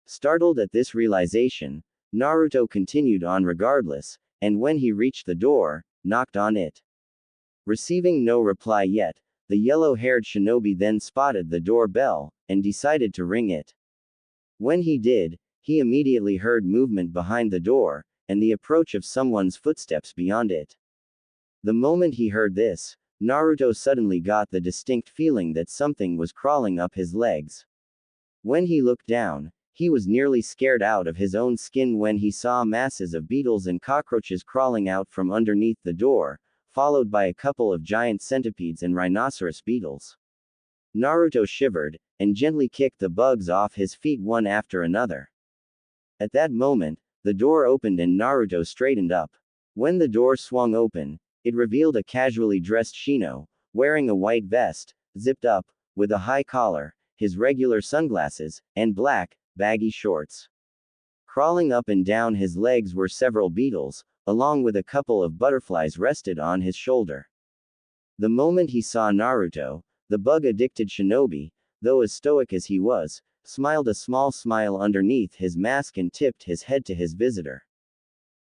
Startled at this realization, Naruto continued on regardless, and when he reached the door, knocked on it. Receiving no reply yet, the yellow-haired shinobi then spotted the doorbell, and decided to ring it. When he did, he immediately heard movement behind the door, and the approach of someone's footsteps beyond it. The moment he heard this, Naruto suddenly got the distinct feeling that something was crawling up his legs. When he looked down, he was nearly scared out of his own skin when he saw masses of beetles and cockroaches crawling out from underneath the door, followed by a couple of giant centipedes and rhinoceros beetles. Naruto shivered, and gently kicked the bugs off his feet one after another. At that moment, the door opened and Naruto straightened up. When the door swung open, it revealed a casually dressed Shino, wearing a white vest, zipped up, with a high collar, his regular sunglasses, and black, baggy shorts. Crawling up and down his legs were several beetles, along with a couple of butterflies rested on his shoulder. The moment he saw Naruto, the bug-addicted shinobi, though as stoic as he was, smiled a small smile underneath his mask and tipped his head to his visitor.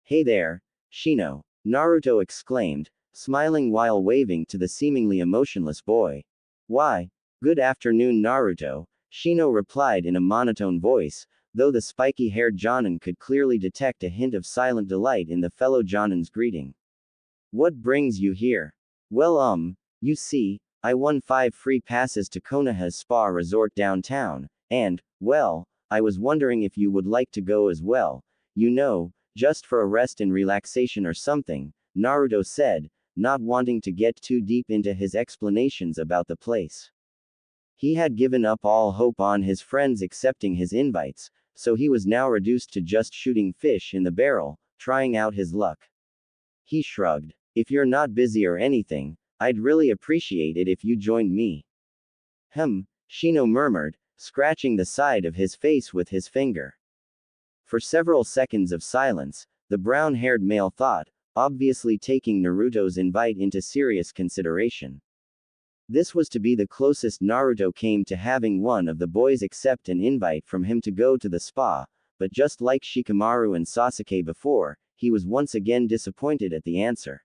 "Hey there, Shino," Naruto exclaimed, smiling while waving to the seemingly emotionless boy. "Why, good afternoon, Naruto," Shino replied in a monotone voice, though the spiky-haired Jonin could clearly detect a hint of silent delight in the fellow Jonin's greeting. "What brings you here?" "Well, you see, I won 5 free passes to Konaha's spa resort downtown, and, well, I was wondering if you would like to go as well, you know, just for a rest and relaxation or something," Naruto said, not wanting to get too deep into his explanations about the place. He had given up all hope on his friends accepting his invites, so he was now reduced to just shooting fish in the barrel, trying out his luck. He shrugged. "If you're not busy or anything, I'd really appreciate it if you joined me." Shino murmured, scratching the side of his face with his finger. For several seconds of silence, the brown-haired male thought, obviously taking Naruto's invite into serious consideration. This was to be the closest Naruto came to having one of the boys accept an invite from him to go to the spa, but just like Shikamaru and Sasuke before, he was once again disappointed at the answer.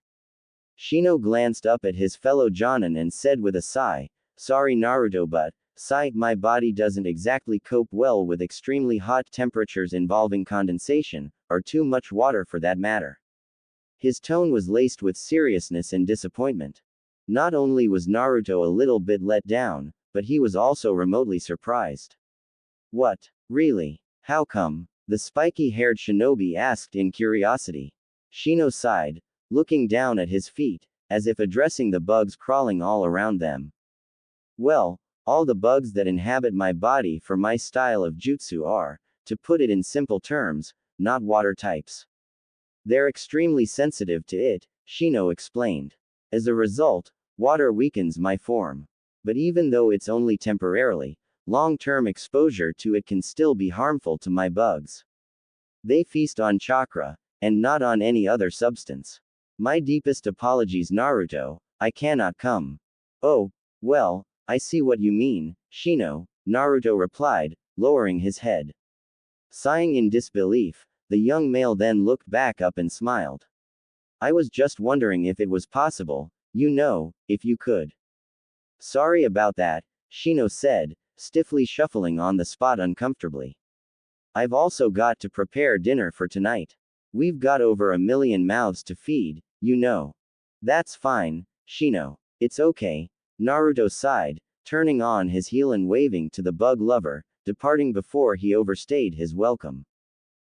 Shino glanced up at his fellow Jonin and said with a sigh, "Sorry Naruto, but, my body doesn't exactly cope well with extremely hot temperatures involving condensation, or too much water for that matter." His tone was laced with seriousness and disappointment. Not only was Naruto a little bit let down, but he was also remotely surprised. "What? Really? How come?" the spiky-haired shinobi asked in curiosity. Shino sighed, looking down at his feet, as if addressing the bugs crawling all around them. "Well, all the bugs that inhabit my body for my style of jutsu are, to put it in simple terms, not water types. They're extremely sensitive to it," Shino explained. "As a result, water weakens my form. But even though it's only temporarily, long-term exposure to it can still be harmful to my bugs. They feast on chakra, and not on any other substance. My deepest apologies Naruto, I cannot come." "Oh, well, I see what you mean, Shino," Naruto replied, lowering his head. Sighing in disbelief, the young male then looked back up and smiled. "I was just wondering if it was possible, you know, if you could." "Sorry about that," Shino said, stiffly shuffling on the spot uncomfortably. "I've also got to prepare dinner for tonight. We've got over 1 million mouths to feed, you know." "That's fine, Shino. It's okay," Naruto sighed, turning on his heel and waving to the bug lover, departing before he overstayed his welcome.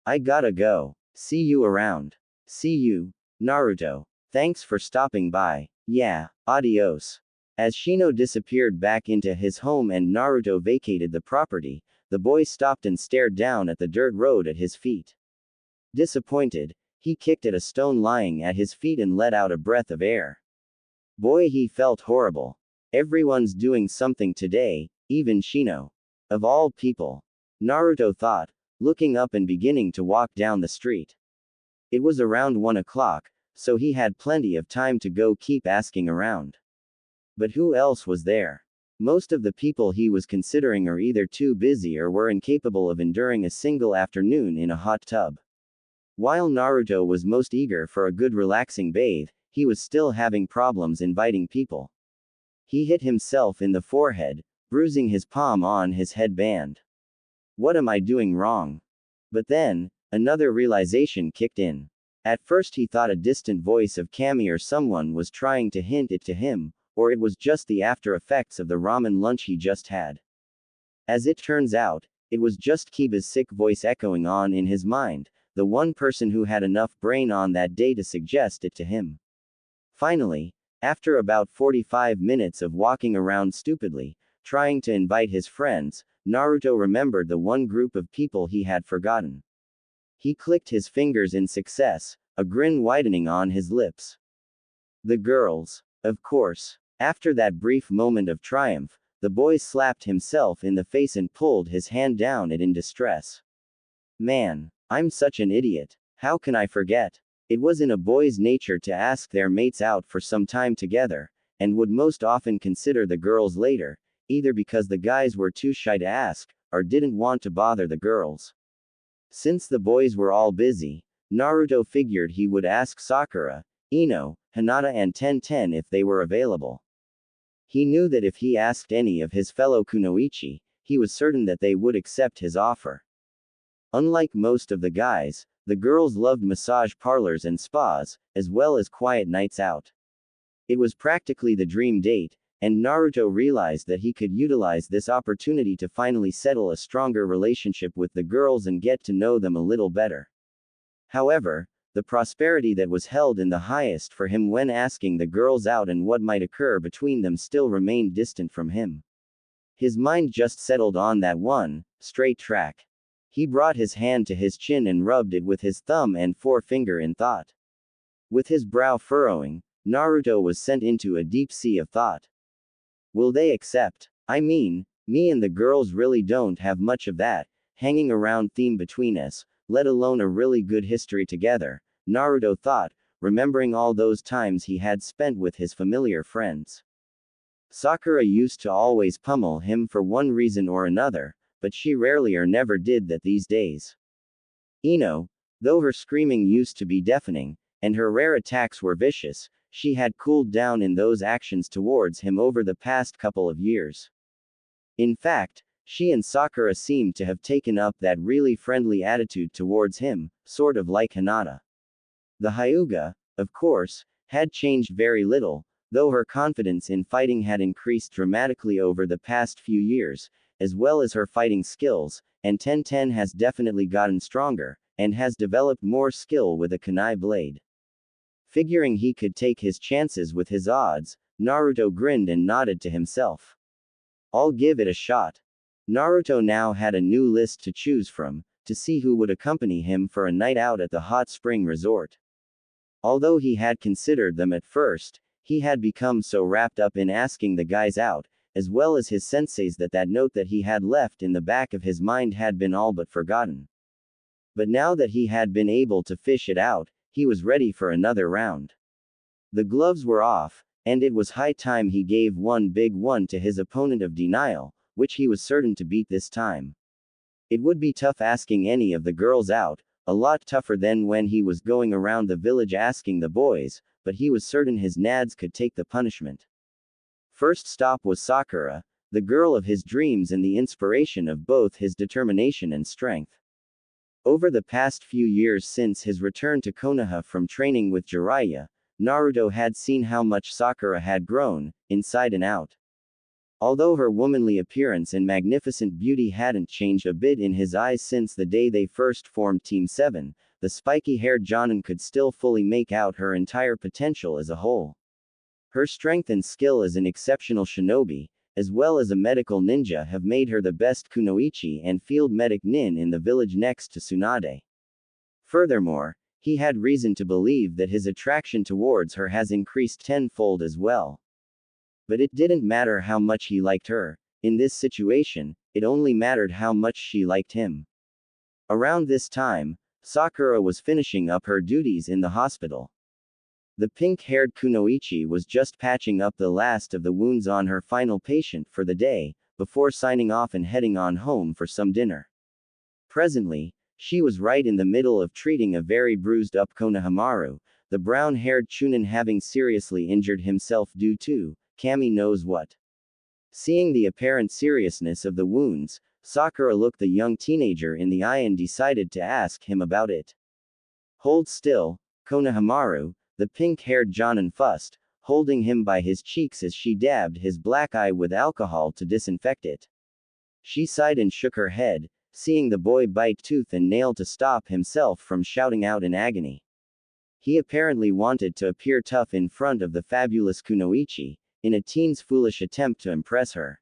"I gotta go. See you around." "See you, Naruto. Thanks for stopping by. Yeah, adios." As Shino disappeared back into his home and Naruto vacated the property, the boy stopped and stared down at the dirt road at his feet. Disappointed, he kicked at a stone lying at his feet and let out a breath of air. Boy, he felt horrible. Everyone's doing something today, even Shino. Of all people. Naruto thought, looking up and beginning to walk down the street. It was around 1 o'clock, so he had plenty of time to go keep asking around. But who else was there? Most of the people he was considering are either too busy or were incapable of enduring a single afternoon in a hot tub. While Naruto was most eager for a good relaxing bathe, he was still having problems inviting people. He hit himself in the forehead, bruising his palm on his headband. What am I doing wrong? But then, another realization kicked in. At first he thought a distant voice of Kami or someone was trying to hint it to him, or it was just the after effects of the ramen lunch he just had. As it turns out, it was just Kiba's sick voice echoing on in his mind, the one person who had enough brain on that day to suggest it to him. Finally, after about 45 minutes of walking around stupidly, trying to invite his friends, Naruto remembered the one group of people he had forgotten. He clicked his fingers in success, a grin widening on his lips. The girls. Of course. After that brief moment of triumph, the boy slapped himself in the face and pulled his hand down it in distress. Man, I'm such an idiot. How can I forget? It was in a boy's nature to ask their mates out for some time together, and would most often consider the girls later, either because the guys were too shy to ask, or didn't want to bother the girls. Since the boys were all busy, Naruto figured he would ask Sakura, Ino, Hinata and Tenten if they were available. He knew that if he asked any of his fellow kunoichi, he was certain that they would accept his offer. Unlike most of the guys, the girls loved massage parlors and spas, as well as quiet nights out. It was practically the dream date, and Naruto realized that he could utilize this opportunity to finally settle a stronger relationship with the girls and get to know them a little better. However, the prosperity that was held in the highest for him when asking the girls out and what might occur between them still remained distant from him. His mind just settled on that one, straight track. He brought his hand to his chin and rubbed it with his thumb and forefinger in thought. With his brow furrowing, Naruto was sent into a deep sea of thought. Will they accept? I mean, me and the girls really don't have much of that hanging around theme between us, let alone a really good history together, Naruto thought, remembering all those times he had spent with his familiar friends. Sakura used to always pummel him for one reason or another, but she rarely or never did that these days. Ino, though her screaming used to be deafening, and her rare attacks were vicious, she had cooled down in those actions towards him over the past couple of years. In fact, she and Sakura seemed to have taken up that really friendly attitude towards him, sort of like Hinata. The Hyuga, of course, had changed very little, though her confidence in fighting had increased dramatically over the past few years, as well as her fighting skills, and Tenten has definitely gotten stronger, and has developed more skill with a kunai blade. Figuring he could take his chances with his odds, Naruto grinned and nodded to himself. I'll give it a shot. Naruto now had a new list to choose from, to see who would accompany him for a night out at the hot spring resort. Although he had considered them at first, he had become so wrapped up in asking the guys out, as well as his senseis that note that he had left in the back of his mind had been all but forgotten. But now that he had been able to fish it out, he was ready for another round. The gloves were off, and it was high time he gave one big one to his opponent of denial, which he was certain to beat this time. It would be tough asking any of the girls out, a lot tougher than when he was going around the village asking the boys, but he was certain his nads could take the punishment. First stop was Sakura, the girl of his dreams and the inspiration of both his determination and strength. Over the past few years since his return to Konaha from training with Jiraiya, Naruto had seen how much Sakura had grown, inside and out. Although her womanly appearance and magnificent beauty hadn't changed a bit in his eyes since the day they first formed Team 7, the spiky-haired Jonin could still fully make out her entire potential as a whole. Her strength and skill as an exceptional shinobi, as well as a medical ninja have made her the best kunoichi and field medic nin in the village next to Tsunade. Furthermore, he had reason to believe that his attraction towards her has increased tenfold as well. But it didn't matter how much he liked her, in this situation, it only mattered how much she liked him. Around this time, Sakura was finishing up her duties in the hospital. The pink-haired kunoichi was just patching up the last of the wounds on her final patient for the day, before signing off and heading on home for some dinner. Presently, she was right in the middle of treating a very bruised-up Konohamaru, the brown-haired chunin having seriously injured himself due to, Kami knows what. Seeing the apparent seriousness of the wounds, Sakura looked the young teenager in the eye and decided to ask him about it. Hold still, Konohamaru, the pink-haired jonin fussed, holding him by his cheeks as she dabbed his black eye with alcohol to disinfect it. She sighed and shook her head, seeing the boy bite tooth and nail to stop himself from shouting out in agony. He apparently wanted to appear tough in front of the fabulous kunoichi, in a teen's foolish attempt to impress her.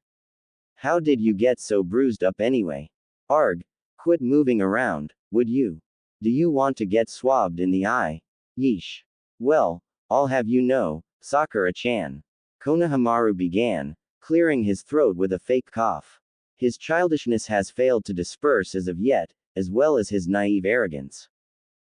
How did you get so bruised up anyway? Arg, quit moving around, would you? Do you want to get swabbed in the eye? Yeesh. Well, I'll have you know, Sakura-chan. Konohamaru began, clearing his throat with a fake cough. His childishness has failed to disperse as of yet, as well as his naive arrogance.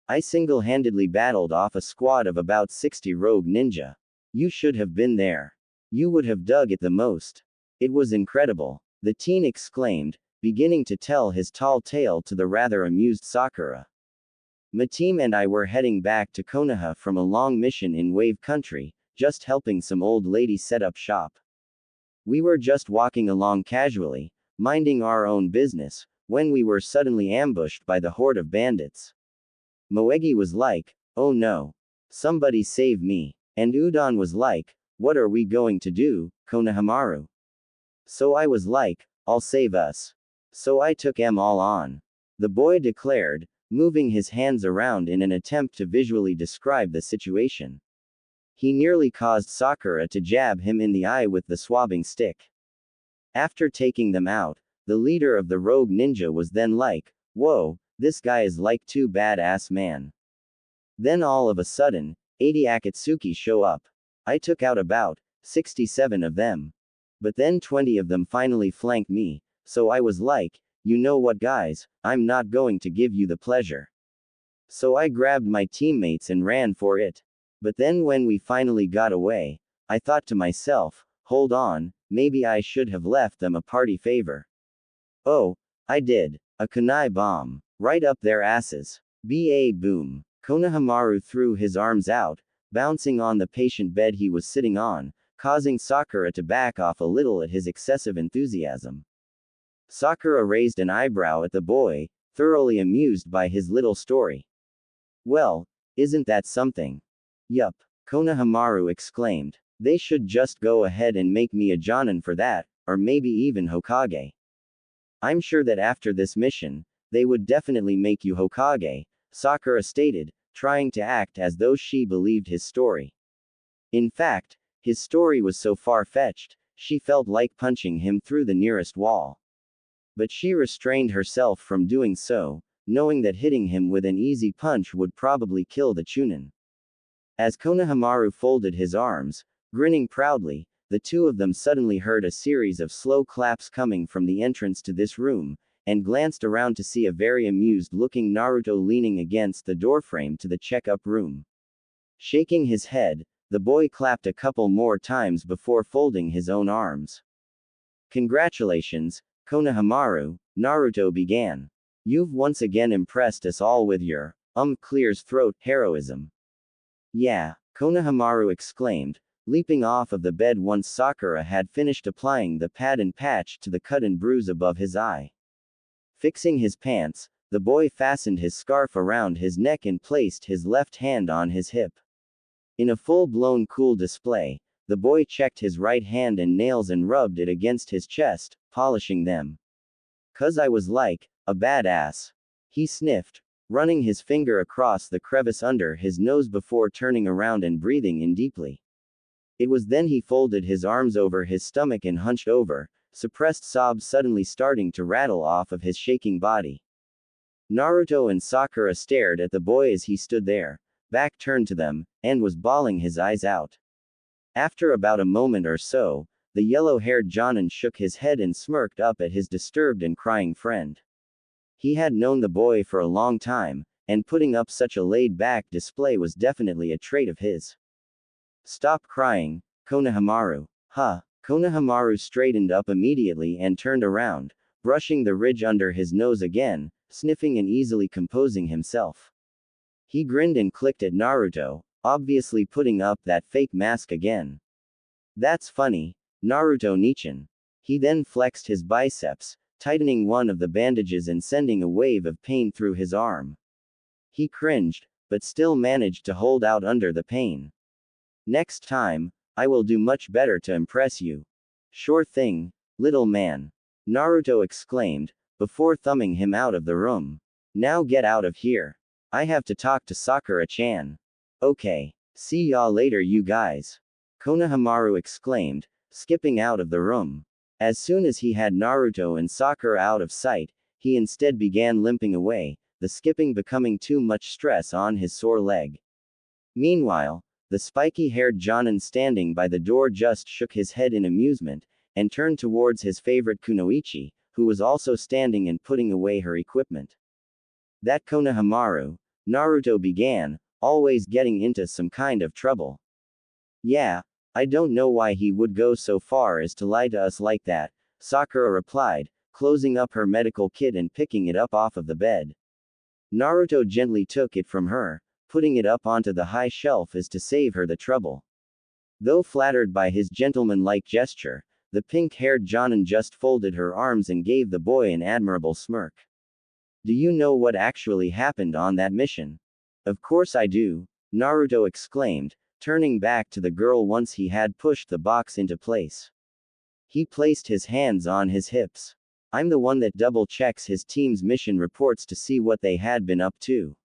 I single-handedly battled off a squad of about 60 rogue ninja. You should have been there. You would have dug it the most. It was incredible, the teen exclaimed, beginning to tell his tall tale to the rather amused Sakura. My team and I were heading back to Konaha from a long mission in Wave Country, just helping some old lady set up shop. We were just walking along casually, minding our own business, when we were suddenly ambushed by the horde of bandits. Moegi was like, oh no. Somebody save me. And Udon was like, what are we going to do, Konohamaru? So I was like, I'll save us. So I took 'em all on. The boy declared, moving his hands around in an attempt to visually describe the situation. He nearly caused Sakura to jab him in the eye with the swabbing stick. After taking them out, the leader of the rogue ninja was then like, whoa, this guy is like too badass man. Then all of a sudden, 80 Akatsuki show up. I took out about 67 of them. But then 20 of them finally flanked me, so I was like, you know what guys, I'm not going to give you the pleasure. So I grabbed my teammates and ran for it. But then when we finally got away, I thought to myself, hold on, maybe I should have left them a party favor. Oh, I did. A kunai bomb. Right up their asses. Ba boom. Konohamaru threw his arms out, bouncing on the patient bed he was sitting on, causing Sakura to back off a little at his excessive enthusiasm. Sakura raised an eyebrow at the boy, thoroughly amused by his little story. Well, isn't that something? Yup, Konohamaru exclaimed. They should just go ahead and make me a jonin for that, or maybe even Hokage. I'm sure that after this mission, they would definitely make you Hokage, Sakura stated, trying to act as though she believed his story. In fact, his story was so far-fetched, she felt like punching him through the nearest wall. But she restrained herself from doing so, knowing that hitting him with an easy punch would probably kill the chunin. As Konohamaru folded his arms, grinning proudly, the two of them suddenly heard a series of slow claps coming from the entrance to this room, and glanced around to see a very amused-looking Naruto leaning against the doorframe to the check-up room. Shaking his head, the boy clapped a couple more times before folding his own arms. Congratulations, Konohamaru, Naruto began. You've once again impressed us all with your, clears throat, heroism. Yeah, Konohamaru exclaimed, leaping off of the bed once Sakura had finished applying the pad and patch to the cut and bruise above his eye. Fixing his pants, the boy fastened his scarf around his neck and placed his left hand on his hip. In a full-blown cool display, the boy checked his right hand and nails and rubbed it against his chest, polishing them. 'Cause I was like, a badass. He sniffed, running his finger across the crevice under his nose before turning around and breathing in deeply. It was then he folded his arms over his stomach and hunched over, suppressed sobs suddenly starting to rattle off of his shaking body. Naruto and Sakura stared at the boy as he stood there, back turned to them, and was bawling his eyes out. After about a moment or so, the yellow-haired jonin shook his head and smirked up at his disturbed and crying friend. He had known the boy for a long time, and putting up such a laid-back display was definitely a trait of his. Stop crying, Konohamaru. Huh. Konohamaru straightened up immediately and turned around, brushing the ridge under his nose again, sniffing and easily composing himself. He grinned and clicked at Naruto, obviously putting up that fake mask again. That's funny, Naruto-nichan. He then flexed his biceps, tightening one of the bandages and sending a wave of pain through his arm. He cringed, but still managed to hold out under the pain. Next time, I will do much better to impress you. Sure thing, little man. Naruto exclaimed, before thumbing him out of the room. Now get out of here. I have to talk to Sakura-chan. Okay. See ya later you guys. Konohamaru exclaimed, skipping out of the room. As soon as he had Naruto and Sakura out of sight, he instead began limping away, the skipping becoming too much stress on his sore leg. Meanwhile, the spiky-haired Jonin standing by the door just shook his head in amusement, and turned towards his favorite kunoichi, who was also standing and putting away her equipment. That Konohamaru, Naruto began, always getting into some kind of trouble. Yeah, I don't know why he would go so far as to lie to us like that, Sakura replied, closing up her medical kit and picking it up off of the bed. Naruto gently took it from her, putting it up onto the high shelf as to save her the trouble. Though flattered by his gentleman-like gesture, the pink-haired Jonin just folded her arms and gave the boy an admirable smirk. Do you know what actually happened on that mission? Of course I do, Naruto exclaimed, turning back to the girl once he had pushed the box into place. He placed his hands on his hips. I'm the one that double-checks his team's mission reports to see what they had been up to.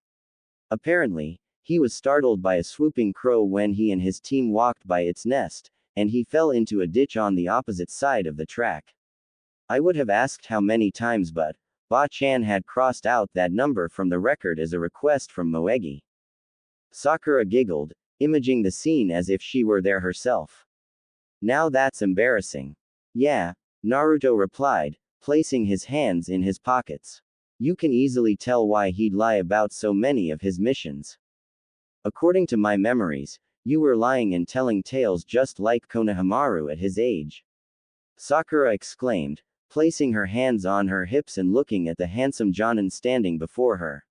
Apparently, he was startled by a swooping crow when he and his team walked by its nest, and he fell into a ditch on the opposite side of the track. I would have asked how many times, but Ba-chan had crossed out that number from the record as a request from Moegi. Sakura giggled, imaging the scene as if she were there herself. Now that's embarrassing. Yeah, Naruto replied, placing his hands in his pockets. You can easily tell why he'd lie about so many of his missions. According to my memories, you were lying and telling tales just like Konohamaru at his age. Sakura exclaimed, placing her hands on her hips and looking at the handsome Jonin standing before her.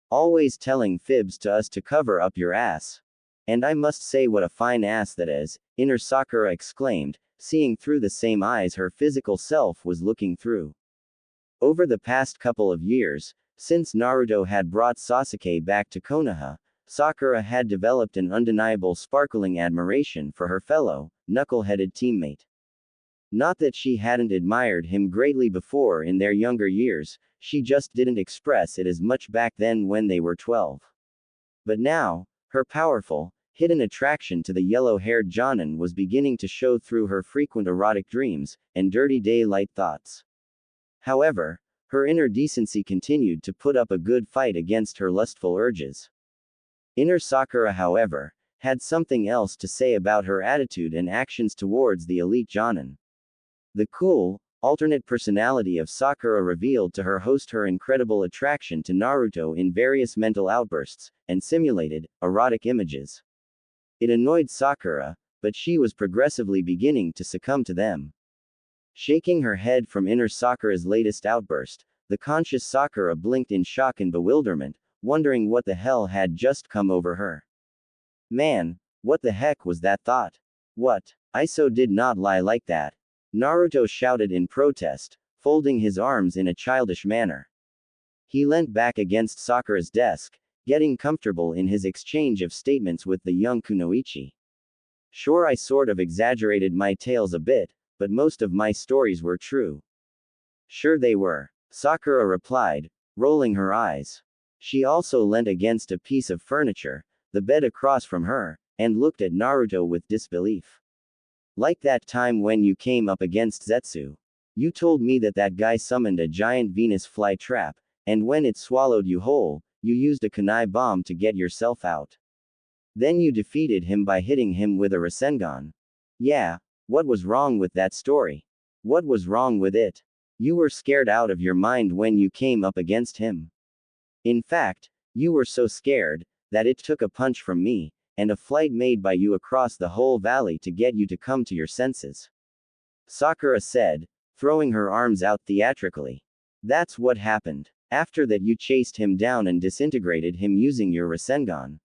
Always telling fibs to us to cover up your ass. And I must say what a fine ass that is, inner Sakura exclaimed, seeing through the same eyes her physical self was looking through. Over the past couple of years, since Naruto had brought Sasuke back to Konoha, Sakura had developed an undeniable sparkling admiration for her fellow, knuckle-headed teammate. Not that she hadn't admired him greatly before in their younger years, she just didn't express it as much back then when they were 12. But now, her powerful, hidden attraction to the yellow-haired Jonin was beginning to show through her frequent erotic dreams, and dirty daylight thoughts. However, her inner decency continued to put up a good fight against her lustful urges. Inner Sakura, however, had something else to say about her attitude and actions towards the elite Jonin. The cool, alternate personality of Sakura revealed to her host her incredible attraction to Naruto in various mental outbursts, and simulated, erotic images. It annoyed Sakura, but she was progressively beginning to succumb to them. Shaking her head from inner Sakura's latest outburst, the conscious Sakura blinked in shock and bewilderment, wondering what the hell had just come over her. Man, what the heck was that thought? What? I so did not lie like that. Naruto shouted in protest, folding his arms in a childish manner. He leant back against Sakura's desk, getting comfortable in his exchange of statements with the young kunoichi. Sure, I sort of exaggerated my tales a bit, but most of my stories were true. Sure they were, Sakura replied, rolling her eyes. She also leant against a piece of furniture, the bed across from her, and looked at Naruto with disbelief. Like that time when you came up against Zetsu. You told me that that guy summoned a giant Venus fly trap, and when it swallowed you whole, you used a kunai bomb to get yourself out. Then you defeated him by hitting him with a Rasengan. Yeah, what was wrong with that story? What was wrong with it? You were scared out of your mind when you came up against him. In fact, you were so scared that it took a punch from me, and a flight made by you across the whole valley to get you to come to your senses. Sakura said, throwing her arms out theatrically. That's what happened. After that you chased him down and disintegrated him using your Rasengan.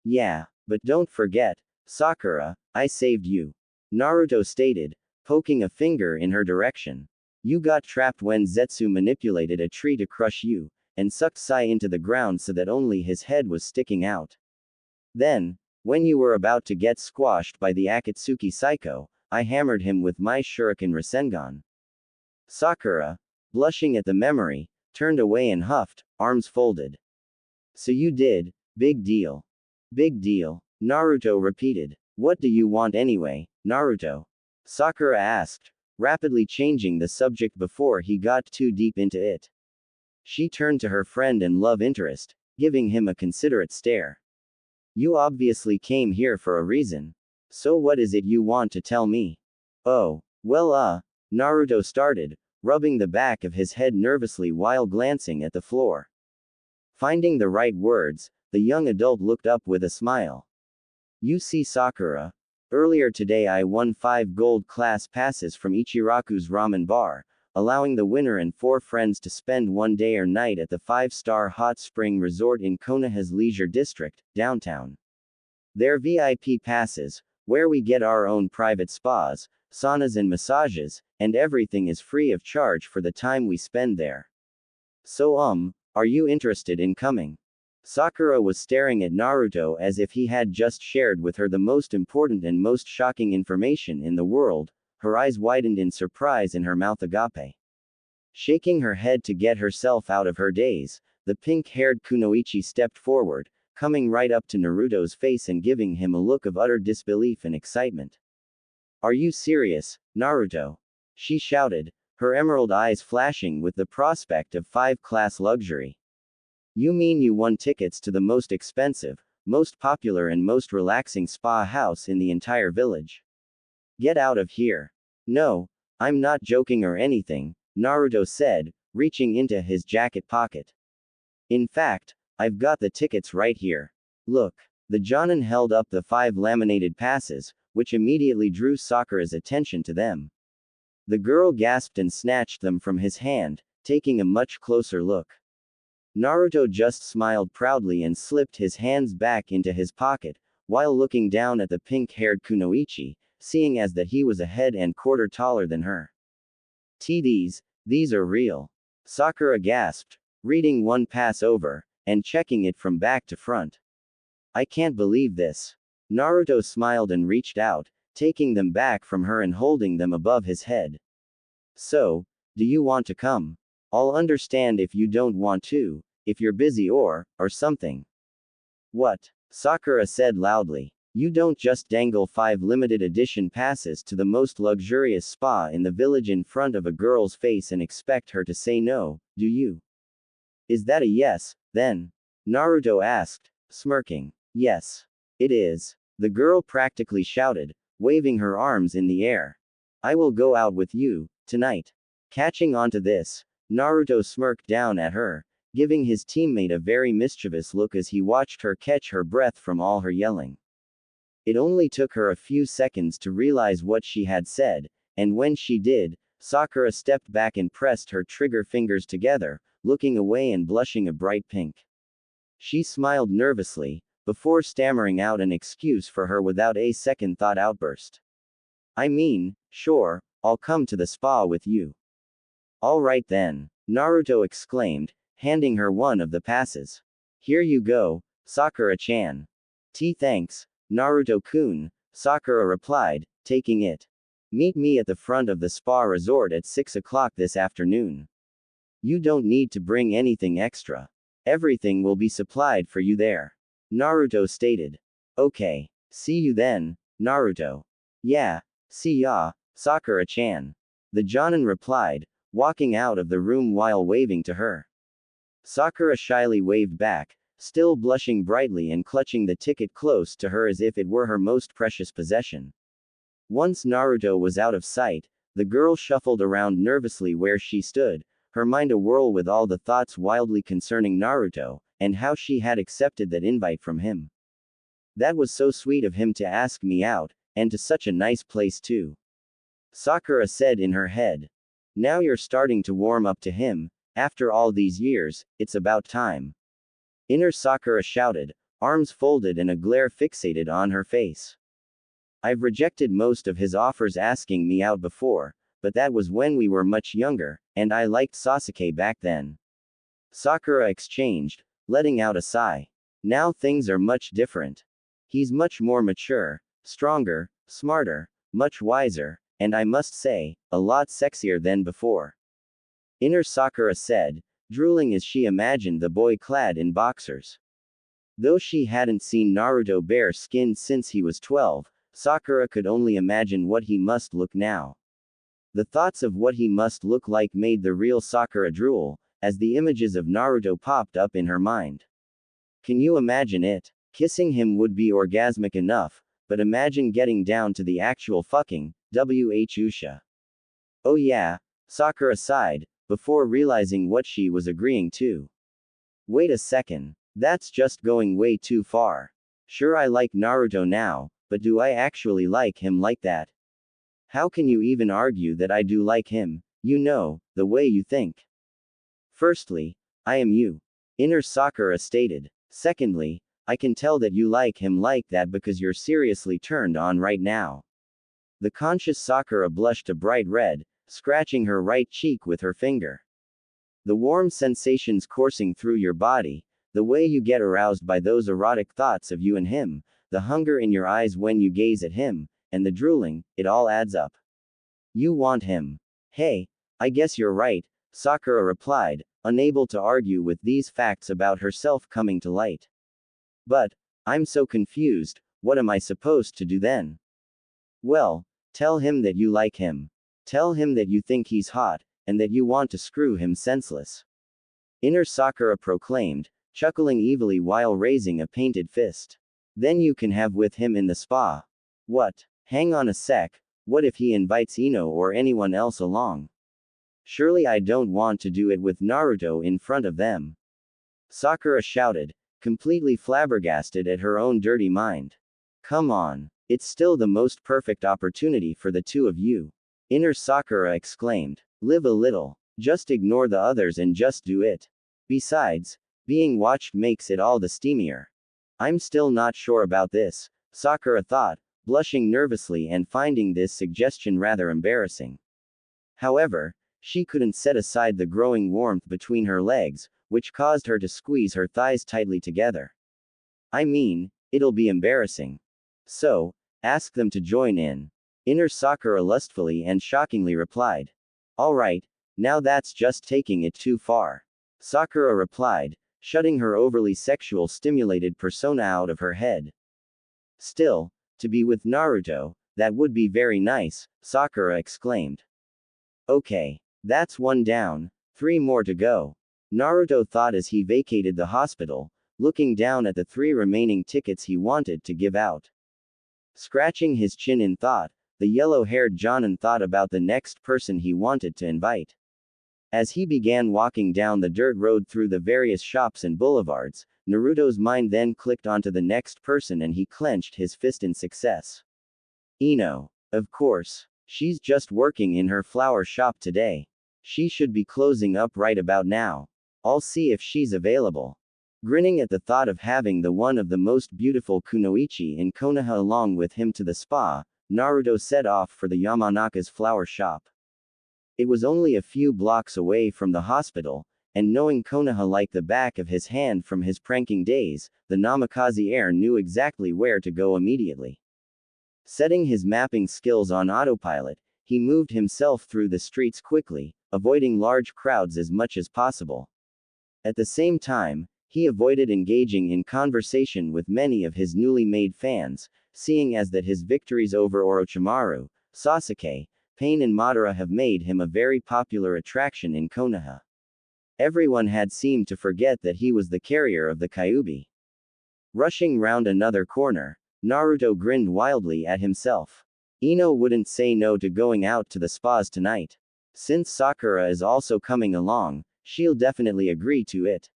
Yeah, but don't forget, Sakura, I saved you. Naruto stated, poking a finger in her direction. You got trapped when Zetsu manipulated a tree to crush you, and sucked Sai into the ground so that only his head was sticking out. Then, when you were about to get squashed by the Akatsuki Psycho, I hammered him with my Shuriken Rasengan. Sakura, blushing at the memory, turned away and huffed, arms folded. So you did, big deal. Big deal, Naruto repeated. What do you want anyway, Naruto? Sakura asked, rapidly changing the subject before he got too deep into it. She turned to her friend and love interest, giving him a considerate stare. You obviously came here for a reason. So what is it you want to tell me? Oh, well Naruto started, rubbing the back of his head nervously while glancing at the floor. Finding the right words, the young adult looked up with a smile. You see Sakura. Earlier today I won 5 gold class passes from Ichiraku's ramen bar, allowing the winner and 4 friends to spend one day or night at the 5-star hot spring resort in Konaha's leisure district, downtown. They're VIP passes, where we get our own private spas, saunas and massages, and everything is free of charge for the time we spend there. So are you interested in coming? Sakura was staring at Naruto as if he had just shared with her the most important and most shocking information in the world, her eyes widened in surprise and her mouth agape. Shaking her head to get herself out of her daze, the pink-haired Kunoichi stepped forward, coming right up to Naruto's face and giving him a look of utter disbelief and excitement. Are you serious, Naruto? She shouted, her emerald eyes flashing with the prospect of 5-class luxury. You mean you won tickets to the most expensive, most popular and most relaxing spa house in the entire village? Get out of here. No, I'm not joking or anything, Naruto said, reaching into his jacket pocket. In fact, I've got the tickets right here. Look. The Jonin held up the 5 laminated passes, which immediately drew Sakura's attention to them. The girl gasped and snatched them from his hand, taking a much closer look. Naruto just smiled proudly and slipped his hands back into his pocket, while looking down at the pink-haired Kunoichi, seeing as that he was a head and quarter taller than her. These are real. Sakura gasped, reading one pass over, and checking it from back to front. I can't believe this. Naruto smiled and reached out, taking them back from her and holding them above his head. So, do you want to come? I'll understand if you don't want to, if you're busy or something. What? Sakura said loudly. You don't just dangle 5 limited edition passes to the most luxurious spa in the village in front of a girl's face and expect her to say no, do you? Is that a yes, then? Naruto asked, smirking. Yes. It is. The girl practically shouted, waving her arms in the air. I will go out with you, tonight. Catching on to this, Naruto smirked down at her, giving his teammate a very mischievous look as he watched her catch her breath from all her yelling. It only took her a few seconds to realize what she had said, and when she did, Sakura stepped back and pressed her trigger fingers together, looking away and blushing a bright pink. She smiled nervously, before stammering out an excuse for her without a second thought outburst. I mean, sure, I'll come to the spa with you. All right then, Naruto exclaimed, handing her one of the passes. Here you go, Sakura-chan. Thanks, Naruto-kun, Sakura replied, taking it. Meet me at the front of the spa resort at 6 o'clock this afternoon. You don't need to bring anything extra. Everything will be supplied for you there. Naruto stated. Okay. See you then, Naruto. Yeah, see ya, Sakura-chan. The Jonin replied, walking out of the room while waving to her. Sakura shyly waved back, still blushing brightly and clutching the ticket close to her as if it were her most precious possession. Once Naruto was out of sight, the girl shuffled around nervously where she stood, her mind awhirl with all the thoughts wildly concerning Naruto, and how she had accepted that invite from him. That was so sweet of him to ask me out, and to such a nice place too. Sakura said in her head. Now you're starting to warm up to him, after all these years, it's about time. Inner Sakura shouted, arms folded and a glare fixated on her face. I've rejected most of his offers asking me out before, but that was when we were much younger, and I liked Sasuke back then. Sakura exchanged, letting out a sigh. Now things are much different. He's much more mature, stronger, smarter, much wiser, and I must say, a lot sexier than before. Inner Sakura said, drooling as she imagined the boy clad in boxers. Though she hadn't seen Naruto bare-skinned since he was 12, Sakura could only imagine what he must look now. The thoughts of what he must look like made the real Sakura drool, as the images of Naruto popped up in her mind. Can you imagine it? Kissing him would be orgasmic enough, but imagine getting down to the actual fucking, wh-usha. Oh yeah, Sakura sighed, before realizing what she was agreeing to. Wait a second. That's just going way too far. Sure, I like Naruto now, but do I actually like him like that? How can you even argue that I do like him, you know, the way you think? Firstly, I am you. Inner Sakura stated. Secondly, I can tell that you like him like that because you're seriously turned on right now. The conscious Sakura blushed a bright red, scratching her right cheek with her finger. The warm sensations coursing through your body, the way you get aroused by those erotic thoughts of you and him, the hunger in your eyes when you gaze at him, and the drooling, it all adds up. You want him. Hey, I guess you're right, Sakura replied, unable to argue with these facts about herself coming to light. But, I'm so confused, what am I supposed to do then? Well, tell him that you like him. Tell him that you think he's hot, and that you want to screw him senseless. Inner Sakura proclaimed, chuckling evilly while raising a painted fist. Then you can have with him in the spa. What? Hang on a sec, what if he invites Ino or anyone else along? Surely I don't want to do it with Naruto in front of them. Sakura shouted, completely flabbergasted at her own dirty mind. Come on, it's still the most perfect opportunity for the two of you. Inner Sakura exclaimed. Live a little. Just ignore the others and just do it. Besides, being watched makes it all the steamier. I'm still not sure about this, Sakura thought, blushing nervously and finding this suggestion rather embarrassing. However, she couldn't set aside the growing warmth between her legs, which caused her to squeeze her thighs tightly together. I mean, it'll be embarrassing. So, ask them to join in. Inner Sakura lustfully and shockingly replied. Alright, now that's just taking it too far. Sakura replied, shutting her overly sexual stimulated persona out of her head. Still, to be with Naruto, that would be very nice, Sakura exclaimed. Okay, that's one down, 3 more to go. Naruto thought as he vacated the hospital, looking down at the 3 remaining tickets he wanted to give out. Scratching his chin in thought, the yellow-haired Jonin thought about the next person he wanted to invite. As he began walking down the dirt road through the various shops and boulevards, Naruto's mind then clicked onto the next person and he clenched his fist in success. Ino. Of course. She's just working in her flower shop today. She should be closing up right about now. I'll see if she's available. Grinning at the thought of having the one of the most beautiful kunoichi in Konaha along with him to the spa, Naruto set off for the Yamanaka's flower shop. It was only a few blocks away from the hospital, and knowing Konaha like the back of his hand from his pranking days, the Namikaze heir knew exactly where to go immediately. Setting his mapping skills on autopilot, he moved himself through the streets quickly, avoiding large crowds as much as possible. At the same time, he avoided engaging in conversation with many of his newly made fans, seeing as that his victories over Orochimaru, Sasuke, Pain and Madara have made him a very popular attraction in Konoha. Everyone had seemed to forget that he was the carrier of the Kyuubi. Rushing round another corner, Naruto grinned wildly at himself. Ino wouldn't say no to going out to the spas tonight. Since Sakura is also coming along, she'll definitely agree to it.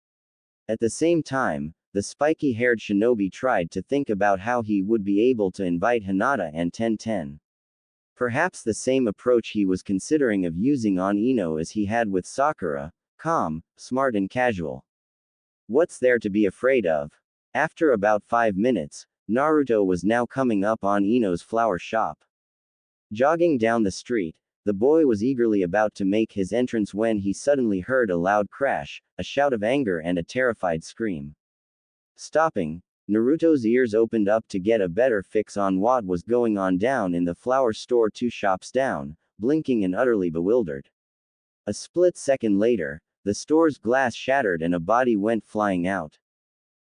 At the same time, the spiky-haired shinobi tried to think about how he would be able to invite Hinata and Ten. Perhaps the same approach he was considering of using on Ino as he had with Sakura, calm, smart and casual. What's there to be afraid of? After about 5 minutes, Naruto was now coming up on Ino's flower shop. Jogging down the street, the boy was eagerly about to make his entrance when he suddenly heard a loud crash, a shout of anger and a terrified scream. Stopping, Naruto's ears opened up to get a better fix on what was going on down in the flower store 2 shops down, blinking and utterly bewildered. A split second later, the store's glass shattered and a body went flying out.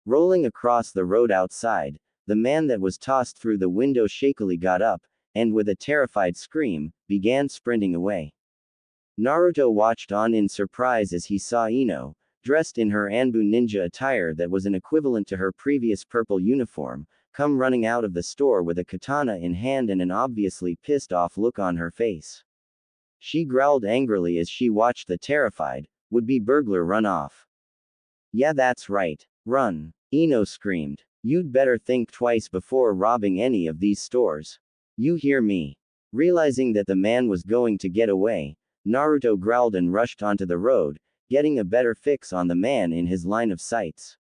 Rolling across the road outside, the man that was tossed through the window shakily got up, and with a terrified scream, began sprinting away. Naruto watched on in surprise as he saw Ino, dressed in her Anbu ninja attire that was an equivalent to her previous purple uniform, come running out of the store with a katana in hand and an obviously pissed off look on her face. She growled angrily as she watched the terrified, would-be burglar run off. "Yeah, that's right. Run," Ino screamed. "You'd better think twice before robbing any of these stores. You hear me?" Realizing that the man was going to get away, Naruto growled and rushed onto the road, getting a better fix on the man in his line of sights.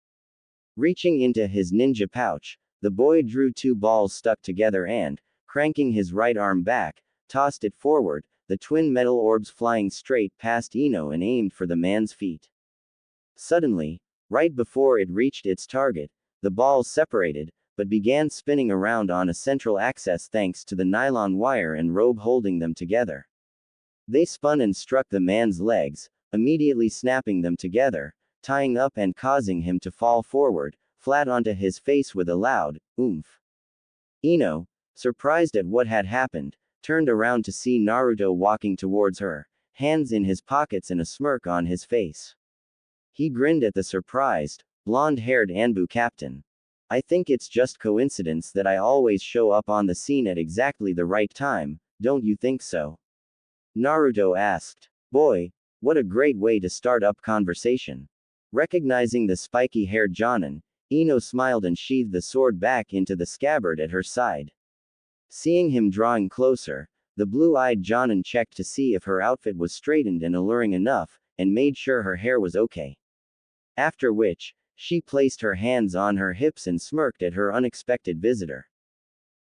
Reaching into his ninja pouch, the boy drew 2 balls stuck together and, cranking his right arm back, tossed it forward, the twin metal orbs flying straight past Ino and aimed for the man's feet. Suddenly, right before it reached its target, the balls separated, but began spinning around on a central axis thanks to the nylon wire and rope holding them together. They spun and struck the man's legs, immediately snapping them together, tying up and causing him to fall forward, flat onto his face with a loud, oomph. Ino, surprised at what had happened, turned around to see Naruto walking towards her, hands in his pockets and a smirk on his face. He grinned at the surprised, blonde-haired Anbu captain. "I think it's just coincidence that I always show up on the scene at exactly the right time, don't you think so?" Naruto asked. "Boy, what a great way to start up conversation." Recognizing the spiky-haired Jonin, Ino smiled and sheathed the sword back into the scabbard at her side. Seeing him drawing closer, the blue-eyed Jonin checked to see if her outfit was straightened and alluring enough, and made sure her hair was okay. After which, she placed her hands on her hips and smirked at her unexpected visitor.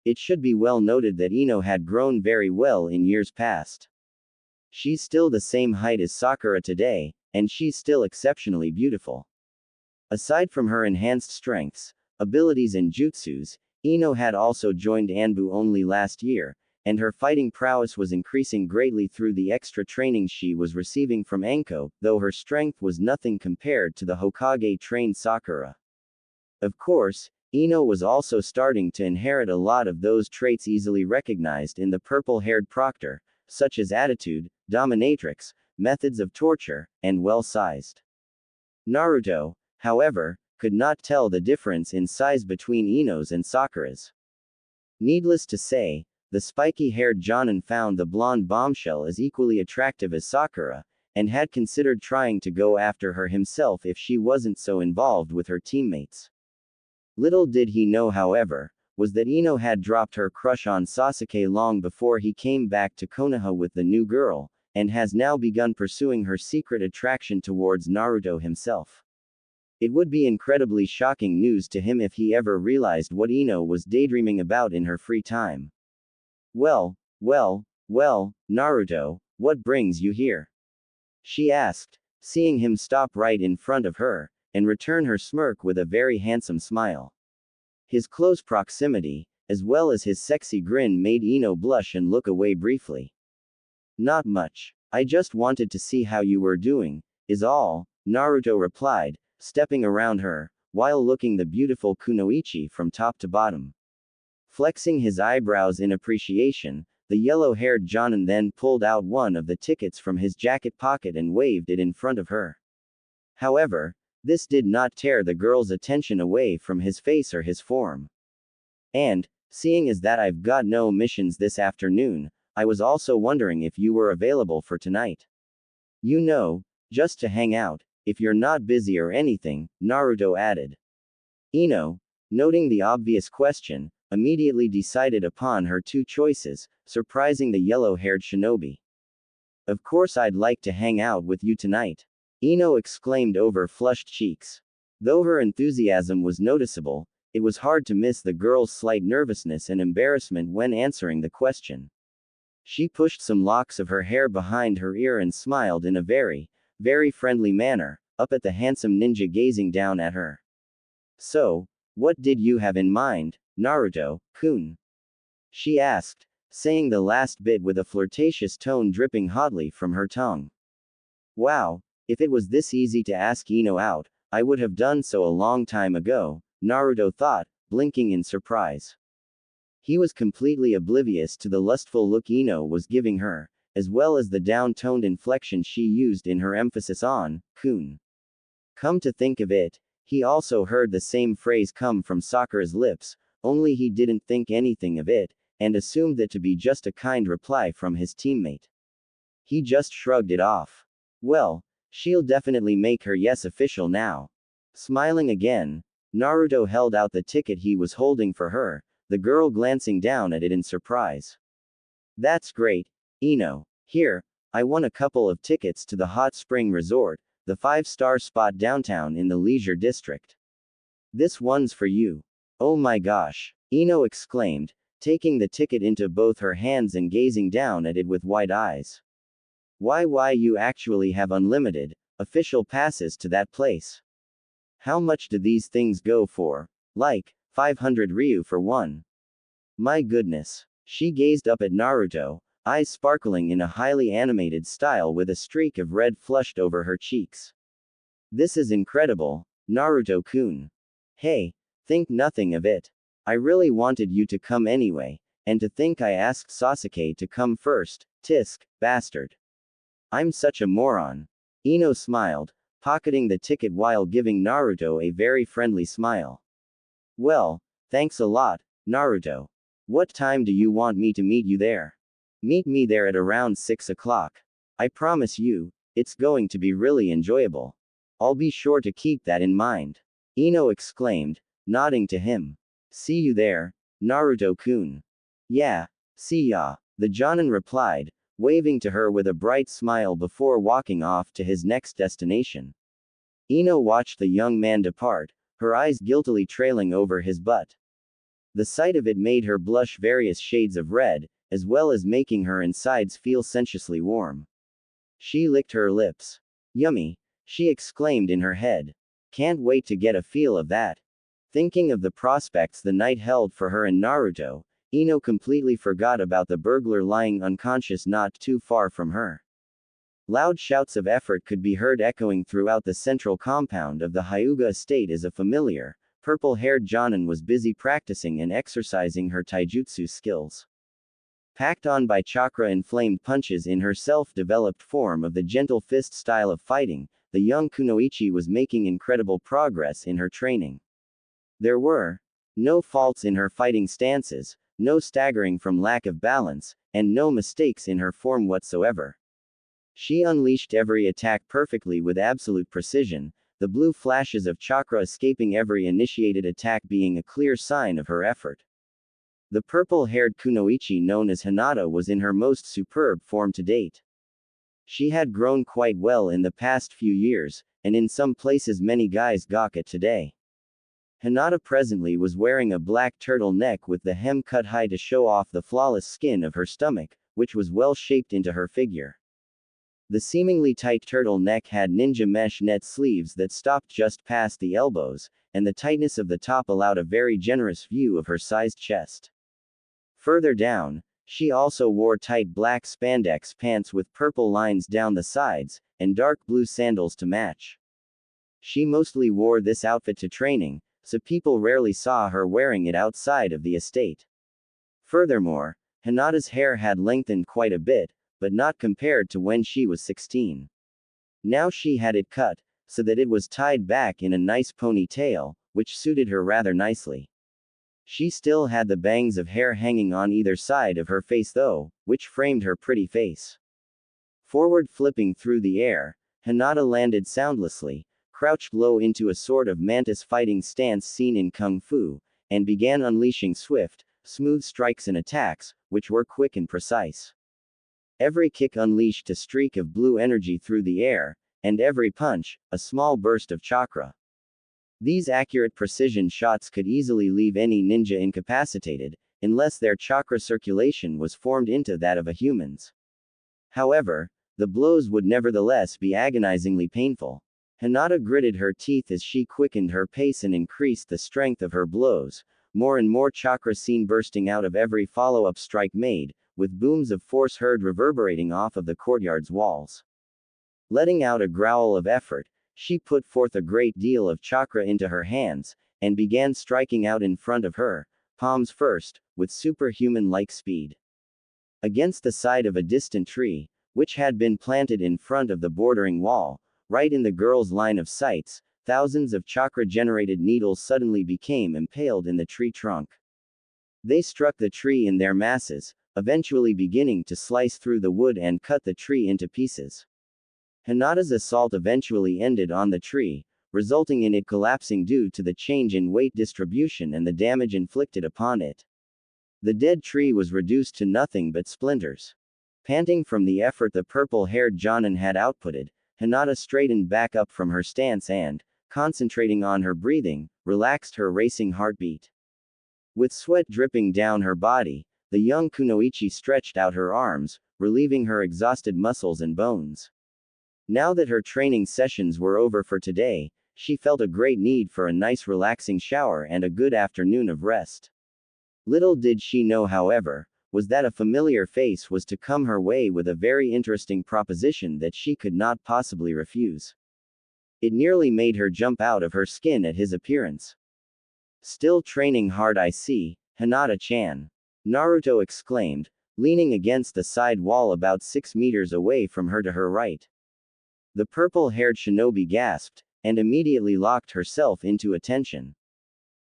It should be well noted that Ino had grown very well in years past. She's still the same height as Sakura today, and she's still exceptionally beautiful. Aside from her enhanced strengths, abilities and jutsus, Ino had also joined Anbu only last year, and her fighting prowess was increasing greatly through the extra training she was receiving from Anko, though her strength was nothing compared to the Hokage-trained Sakura. Of course, Ino was also starting to inherit a lot of those traits easily recognized in the purple-haired proctor, such as attitude, dominatrix, methods of torture, and well-sized. Naruto, however, could not tell the difference in size between Ino's and Sakura's. Needless to say, the spiky-haired Jonin found the blonde bombshell as equally attractive as Sakura, and had considered trying to go after her himself if she wasn't so involved with her teammates. Little did he know, however, was that Ino had dropped her crush on Sasuke long before he came back to Konaha with the new girl, and has now begun pursuing her secret attraction towards Naruto himself. It would be incredibly shocking news to him if he ever realized what Ino was daydreaming about in her free time. Well, Naruto, what brings you here?" she asked, seeing him stop right in front of her, and return her smirk with a very handsome smile. His close proximity, as well as his sexy grin, made Ino blush and look away briefly. "Not much. I just wanted to see how you were doing, is all," Naruto replied, stepping around her, while looking the beautiful kunoichi from top to bottom. Flexing his eyebrows in appreciation, the yellow-haired Jonin then pulled out one of the tickets from his jacket pocket and waved it in front of her. However, this did not tear the girl's attention away from his face or his form. "And, seeing as that I've got no missions this afternoon, I was also wondering if you were available for tonight. You know, just to hang out, if you're not busy or anything," Naruto added. Ino, noting the obvious question, immediately decided upon her two choices, surprising the yellow-haired shinobi. Of course I'd like to hang out with you tonight. Ino exclaimed over flushed cheeks. Though her enthusiasm was noticeable, it was hard to miss the girl's slight nervousness and embarrassment when answering the question. She pushed some locks of her hair behind her ear and smiled in a very, very friendly manner, up at the handsome ninja gazing down at her. So, what did you have in mind, Naruto-kun? She asked, saying the last bit with a flirtatious tone dripping hotly from her tongue. Wow, if it was this easy to ask Ino out, I would have done so a long time ago, Naruto thought, blinking in surprise. He was completely oblivious to the lustful look Ino was giving her, as well as the down-toned inflection she used in her emphasis on, kun. Come to think of it, he also heard the same phrase come from Sakura's lips, only he didn't think anything of it, and assumed it to be just a kind reply from his teammate. He just shrugged it off. Well, she'll definitely make her yes official now. Smiling again, Naruto held out the ticket he was holding for her, the girl glancing down at it in surprise. That's great, Ino. Here, I won a couple of tickets to the hot spring resort, the 5-star spot downtown in the leisure district. This one's for you. Oh my gosh, Ino exclaimed, taking the ticket into both her hands and gazing down at it with wide eyes. Why you actually have unlimited, official passes to that place. How much do these things go for? Like, 500 ryu for one. My goodness. She gazed up at Naruto, eyes sparkling in a highly animated style with a streak of red flushed over her cheeks. This is incredible, Naruto-kun. Hey, think nothing of it. I really wanted you to come anyway, and to think I asked Sasuke to come first, tisk, bastard. I'm such a moron. Ino smiled, pocketing the ticket while giving Naruto a very friendly smile. Well, thanks a lot, Naruto. What time do you want me to meet you there? Meet me there at around 6 o'clock. I promise you, it's going to be really enjoyable. I'll be sure to keep that in mind. Ino exclaimed, nodding to him. See you there, Naruto-kun. Yeah, see ya, the Jonin replied, waving to her with a bright smile before walking off to his next destination. Ino watched the young man depart, her eyes guiltily trailing over his butt. The sight of it made her blush various shades of red, as well as making her insides feel sensuously warm. She licked her lips. Yummy, she exclaimed in her head. Can't wait to get a feel of that. Thinking of the prospects the night held for her and Naruto, Ino completely forgot about the burglar lying unconscious not too far from her. Loud shouts of effort could be heard echoing throughout the central compound of the Hyuga estate as a familiar, purple-haired Jonin was busy practicing and exercising her taijutsu skills. Packed on by chakra-inflamed punches in her self-developed form of the gentle fist style of fighting, the young kunoichi was making incredible progress in her training. There were no faults in her fighting stances, no staggering from lack of balance, and no mistakes in her form whatsoever. She unleashed every attack perfectly with absolute precision, the blue flashes of chakra escaping every initiated attack being a clear sign of her effort. The purple-haired kunoichi known as Hinata was in her most superb form to date. She had grown quite well in the past few years, and in some places many guys gawk at today. Hinata presently was wearing a black turtleneck with the hem cut high to show off the flawless skin of her stomach, which was well shaped into her figure. The seemingly tight turtleneck had ninja mesh net sleeves that stopped just past the elbows, and the tightness of the top allowed a very generous view of her sized chest. Further down, she also wore tight black spandex pants with purple lines down the sides, and dark blue sandals to match. She mostly wore this outfit to training, so people rarely saw her wearing it outside of the estate. Furthermore, Hinata's hair had lengthened quite a bit, but not compared to when she was 16. Now she had it cut, so that it was tied back in a nice ponytail, which suited her rather nicely. She still had the bangs of hair hanging on either side of her face though, which framed her pretty face. Forward flipping through the air, Hinata landed soundlessly, crouched low into a sort of mantis fighting stance seen in Kung Fu, and began unleashing swift, smooth strikes and attacks, which were quick and precise. Every kick unleashed a streak of blue energy through the air, and every punch, a small burst of chakra. These accurate precision shots could easily leave any ninja incapacitated, unless their chakra circulation was formed into that of a human's. However, the blows would nevertheless be agonizingly painful. Hinata gritted her teeth as she quickened her pace and increased the strength of her blows, more and more chakra seen bursting out of every follow-up strike made, with booms of force heard reverberating off of the courtyard's walls. Letting out a growl of effort, she put forth a great deal of chakra into her hands, and began striking out in front of her, palms first, with superhuman-like speed. Against the side of a distant tree, which had been planted in front of the bordering wall, right in the girl's line of sights, thousands of chakra-generated needles suddenly became impaled in the tree trunk. They struck the tree in their masses, eventually beginning to slice through the wood and cut the tree into pieces. Hinata's assault eventually ended on the tree, resulting in it collapsing due to the change in weight distribution and the damage inflicted upon it. The dead tree was reduced to nothing but splinters. Panting from the effort the purple-haired Jonin had outputted, Hinata straightened back up from her stance and, concentrating on her breathing, relaxed her racing heartbeat. With sweat dripping down her body, the young kunoichi stretched out her arms, relieving her exhausted muscles and bones. Now that her training sessions were over for today, she felt a great need for a nice relaxing shower and a good afternoon of rest. Little did she know, however, was that a familiar face was to come her way with a very interesting proposition that she could not possibly refuse. It nearly made her jump out of her skin at his appearance. Still training hard, I see, Hinata-chan. Naruto exclaimed, leaning against the side wall about 6 meters away from her to her right. The purple-haired shinobi gasped, and immediately locked herself into attention.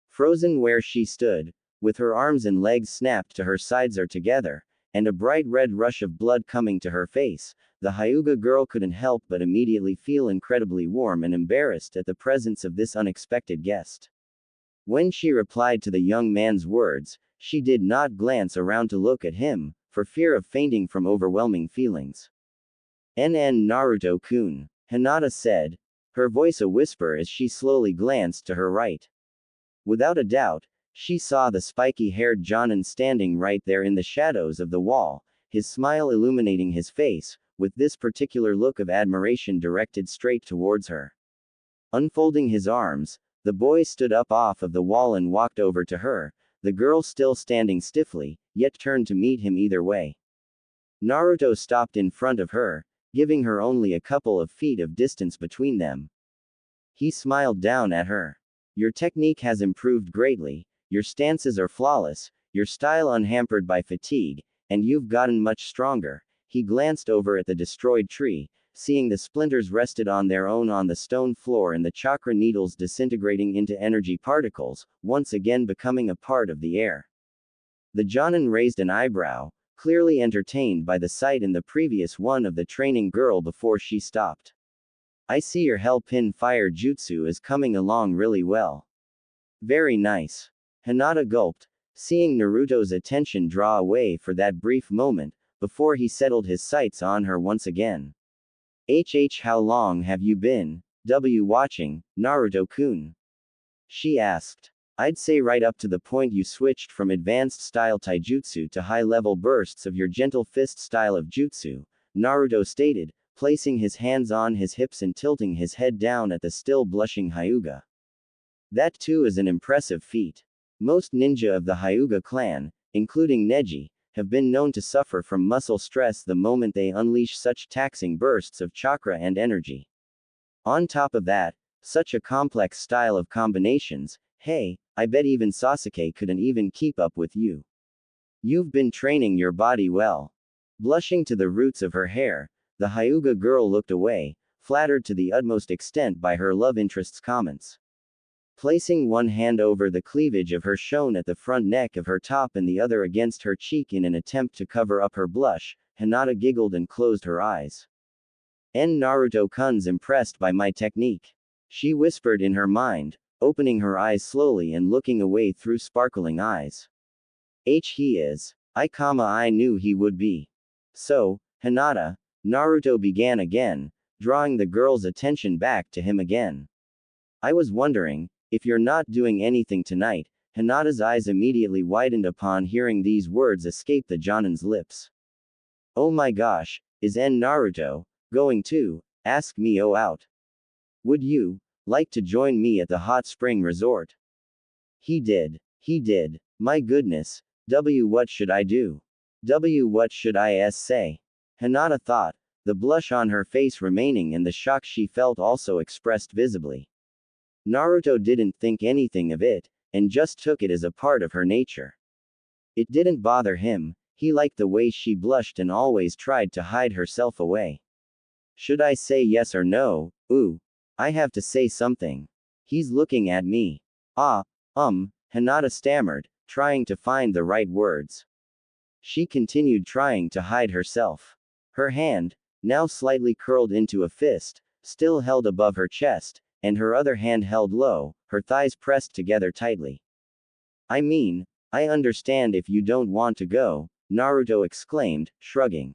Frozen where she stood, with her arms and legs snapped to her sides or together, and a bright red rush of blood coming to her face, the Hyuga girl couldn't help but immediately feel incredibly warm and embarrassed at the presence of this unexpected guest. When she replied to the young man's words, she did not glance around to look at him, for fear of fainting from overwhelming feelings. "NN Naruto-kun," Hinata said, her voice a whisper as she slowly glanced to her right. Without a doubt, she saw the spiky-haired Jonin standing right there in the shadows of the wall, his smile illuminating his face, with this particular look of admiration directed straight towards her. Unfolding his arms, the boy stood up off of the wall and walked over to her, the girl still standing stiffly, yet turned to meet him either way. Naruto stopped in front of her, giving her only a couple of feet of distance between them. He smiled down at her. "Your technique has improved greatly, your stances are flawless, your style unhampered by fatigue, and you've gotten much stronger." He glanced over at the destroyed tree, seeing the splinters rested on their own on the stone floor and the chakra needles disintegrating into energy particles, once again becoming a part of the air. The Jonin raised an eyebrow, clearly entertained by the sight in the previous one of the training girl before she stopped. "I see your Hell Pin Fire Jutsu is coming along really well." "Very nice." Hinata gulped, seeing Naruto's attention draw away for that brief moment, before he settled his sights on her once again. How long have you been watching, Naruto-kun?" she asked. "I'd say right up to the point you switched from advanced style taijutsu to high-level bursts of your gentle fist style of jutsu," Naruto stated, placing his hands on his hips and tilting his head down at the still blushing Hyuga. "That too is an impressive feat. Most ninja of the Hyuga clan, including Neji, have been known to suffer from muscle stress the moment they unleash such taxing bursts of chakra and energy. On top of that, such a complex style of combinations, hey, I bet even Sasuke couldn't even keep up with you. You've been training your body well." Blushing to the roots of her hair, the Hyuga girl looked away, flattered to the utmost extent by her love interest's comments. Placing one hand over the cleavage of her shown at the front neck of her top and the other against her cheek in an attempt to cover up her blush, Hinata giggled and closed her eyes. "Naruto-kun's impressed by my technique." She whispered in her mind, opening her eyes slowly and looking away through sparkling eyes. He is. I knew he would be. So, Hinata, Naruto began again, drawing the girl's attention back to him again. I was wondering, if you're not doing anything tonight. Hinata's eyes immediately widened upon hearing these words escape the Jonin's lips. Oh my gosh, is Naruto going to ask me out? Would you like to join me at the hot spring resort? He did. My goodness. What should I do? What should I say? Hinata thought, the blush on her face remaining and the shock she felt also expressed visibly. Naruto didn't think anything of it, and just took it as a part of her nature. It didn't bother him, he liked the way she blushed and always tried to hide herself away. Should I say yes or no? I have to say something. He's looking at me. Hinata stammered, trying to find the right words. She continued trying to hide herself. Her hand, now slightly curled into a fist, still held above her chest, and her other hand held low, her thighs pressed together tightly. I understand if you don't want to go, Naruto exclaimed, shrugging.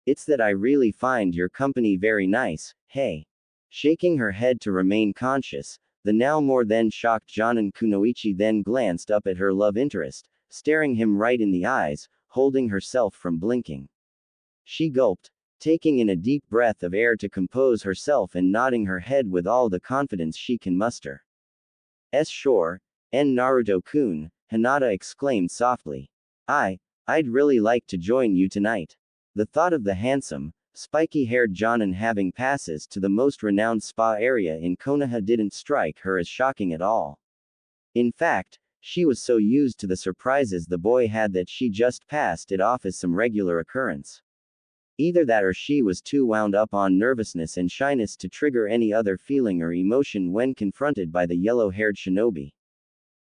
It's that I really find your company very nice, hey. Shaking her head to remain conscious, the now more than shocked Jonin Kunoichi then glanced up at her love interest, staring him right in the eyes, holding herself from blinking. She gulped, taking in a deep breath of air to compose herself and nodding her head with all the confidence she can muster. Sure, Naruto-kun, Hinata exclaimed softly. I'd really like to join you tonight. The thought of the handsome, spiky-haired Jonin having passes to the most renowned spa area in Konaha didn't strike her as shocking at all. In fact, she was so used to the surprises the boy had that she just passed it off as some regular occurrence. Either that or she was too wound up on nervousness and shyness to trigger any other feeling or emotion when confronted by the yellow-haired shinobi.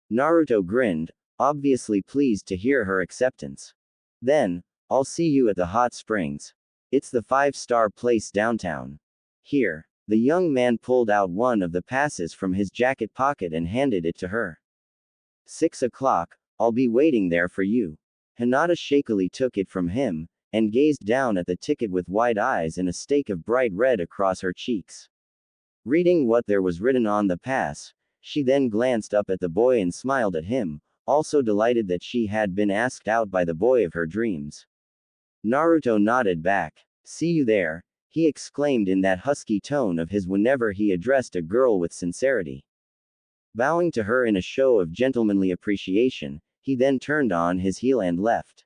Naruto grinned, obviously pleased to hear her acceptance. Then, I'll see you at the hot springs. It's the 5-star place downtown. Here. The young man pulled out one of the passes from his jacket pocket and handed it to her. 6 o'clock, I'll be waiting there for you. Hinata shakily took it from him, and gazed down at the ticket with wide eyes and a stake of bright red across her cheeks. Reading what there was written on the pass, she then glanced up at the boy and smiled at him, also delighted that she had been asked out by the boy of her dreams. Naruto nodded back. See you there, he exclaimed in that husky tone of his whenever he addressed a girl with sincerity. Bowing to her in a show of gentlemanly appreciation, he then turned on his heel and left.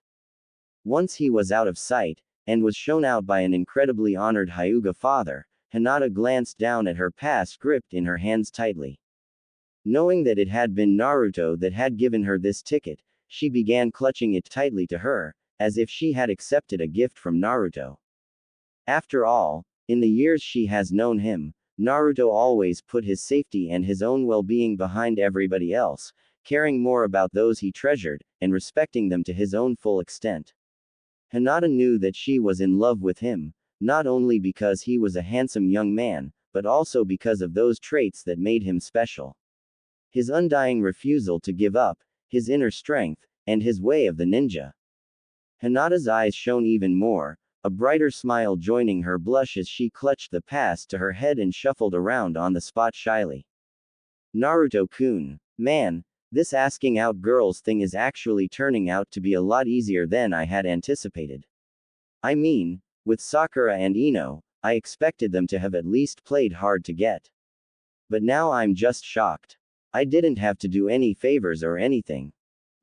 Once he was out of sight, and was shown out by an incredibly honored Hyuga father, Hinata glanced down at her pass gripped in her hands tightly. Knowing that it had been Naruto that had given her this ticket, she began clutching it tightly to her, as if she had accepted a gift from Naruto. After all, in the years she has known him, Naruto always put his safety and his own well-being behind everybody else, caring more about those he treasured, and respecting them to his own full extent. Hinata knew that she was in love with him, not only because he was a handsome young man, but also because of those traits that made him special. His undying refusal to give up, his inner strength, and his way of the ninja. Hinata's eyes shone even more, a brighter smile joining her blush as she clutched the pass to her head and shuffled around on the spot shyly. Naruto-kun, man, this asking out girls thing is actually turning out to be a lot easier than I had anticipated. I mean, with Sakura and Ino, I expected them to have at least played hard to get. But now I'm just shocked. I didn't have to do any favors or anything.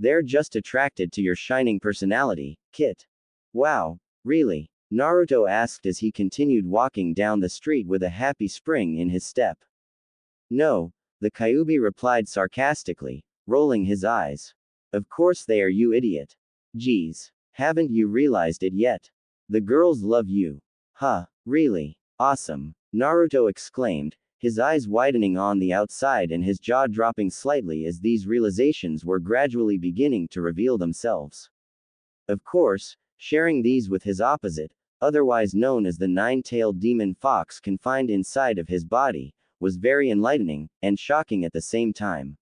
They're just attracted to your shining personality, Kit. Wow, really? Naruto asked as he continued walking down the street with a happy spring in his step. No, the Kyuubi replied sarcastically, rolling his eyes. Of course they are, you idiot. Geez, haven't you realized it yet? The girls love you. Huh, really? Awesome, Naruto exclaimed, his eyes widening on the outside and his jaw dropping slightly as these realizations were gradually beginning to reveal themselves. Of course, sharing these with his opposite, otherwise known as the nine-tailed demon fox confined inside of his body, was very enlightening, and shocking at the same time.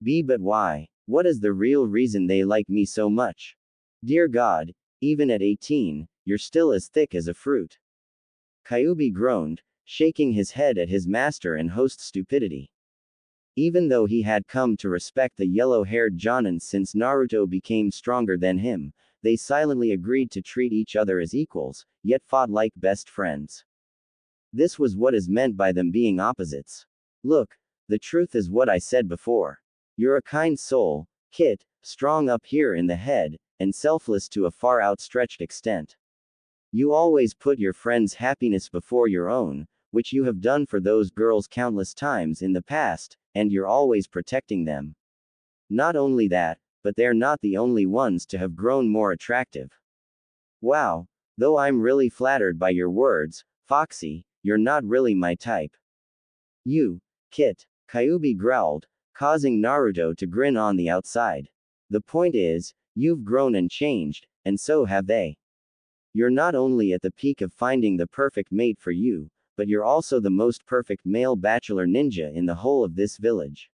But why? What is the real reason they like me so much? Dear God, even at 18, you're still as thick as a fruit. Kyuubi groaned, shaking his head at his master and host's stupidity. Even though he had come to respect the yellow-haired Jonin since Naruto became stronger than him, they silently agreed to treat each other as equals, yet fought like best friends. This was what is meant by them being opposites. Look, the truth is what I said before. You're a kind soul, Kit, strong up here in the head, and selfless to a far outstretched extent. You always put your friends' happiness before your own, which you have done for those girls countless times in the past, and you're always protecting them. Not only that, but they're not the only ones to have grown more attractive. Wow, though I'm really flattered by your words, Foxy, you're not really my type. You, Kit, Kyuubi growled, causing Naruto to grin on the outside. The point is, you've grown and changed, and so have they. You're not only at the peak of finding the perfect mate for you, but you're also the most perfect male bachelor ninja in the whole of this village.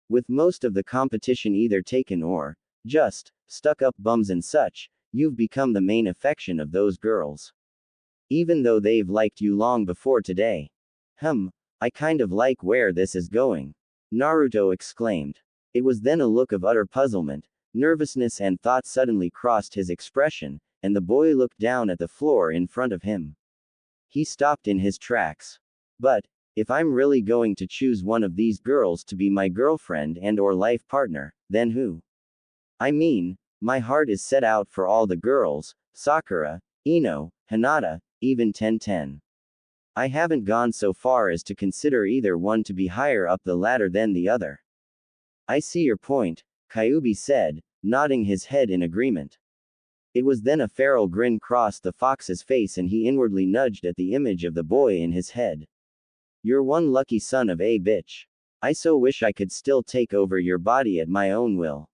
With most of the competition either taken or, just, stuck up bums and such, you've become the main affection of those girls. Even though they've liked you long before today. I kind of like where this is going. Naruto exclaimed. It was then a look of utter puzzlement, nervousness and thought suddenly crossed his expression, and the boy looked down at the floor in front of him. He stopped in his tracks. But, if I'm really going to choose one of these girls to be my girlfriend and/or life partner, then who? I mean, my heart is set out for all the girls, Sakura, Ino, Hinata, even 1010. I haven't gone so far as to consider either one to be higher up the ladder than the other. I see your point, Kyuubi said, nodding his head in agreement. It was then a feral grin crossed the fox's face and he inwardly nudged at the image of the boy in his head. You're one lucky son of a bitch. I so wish I could still take over your body at my own will.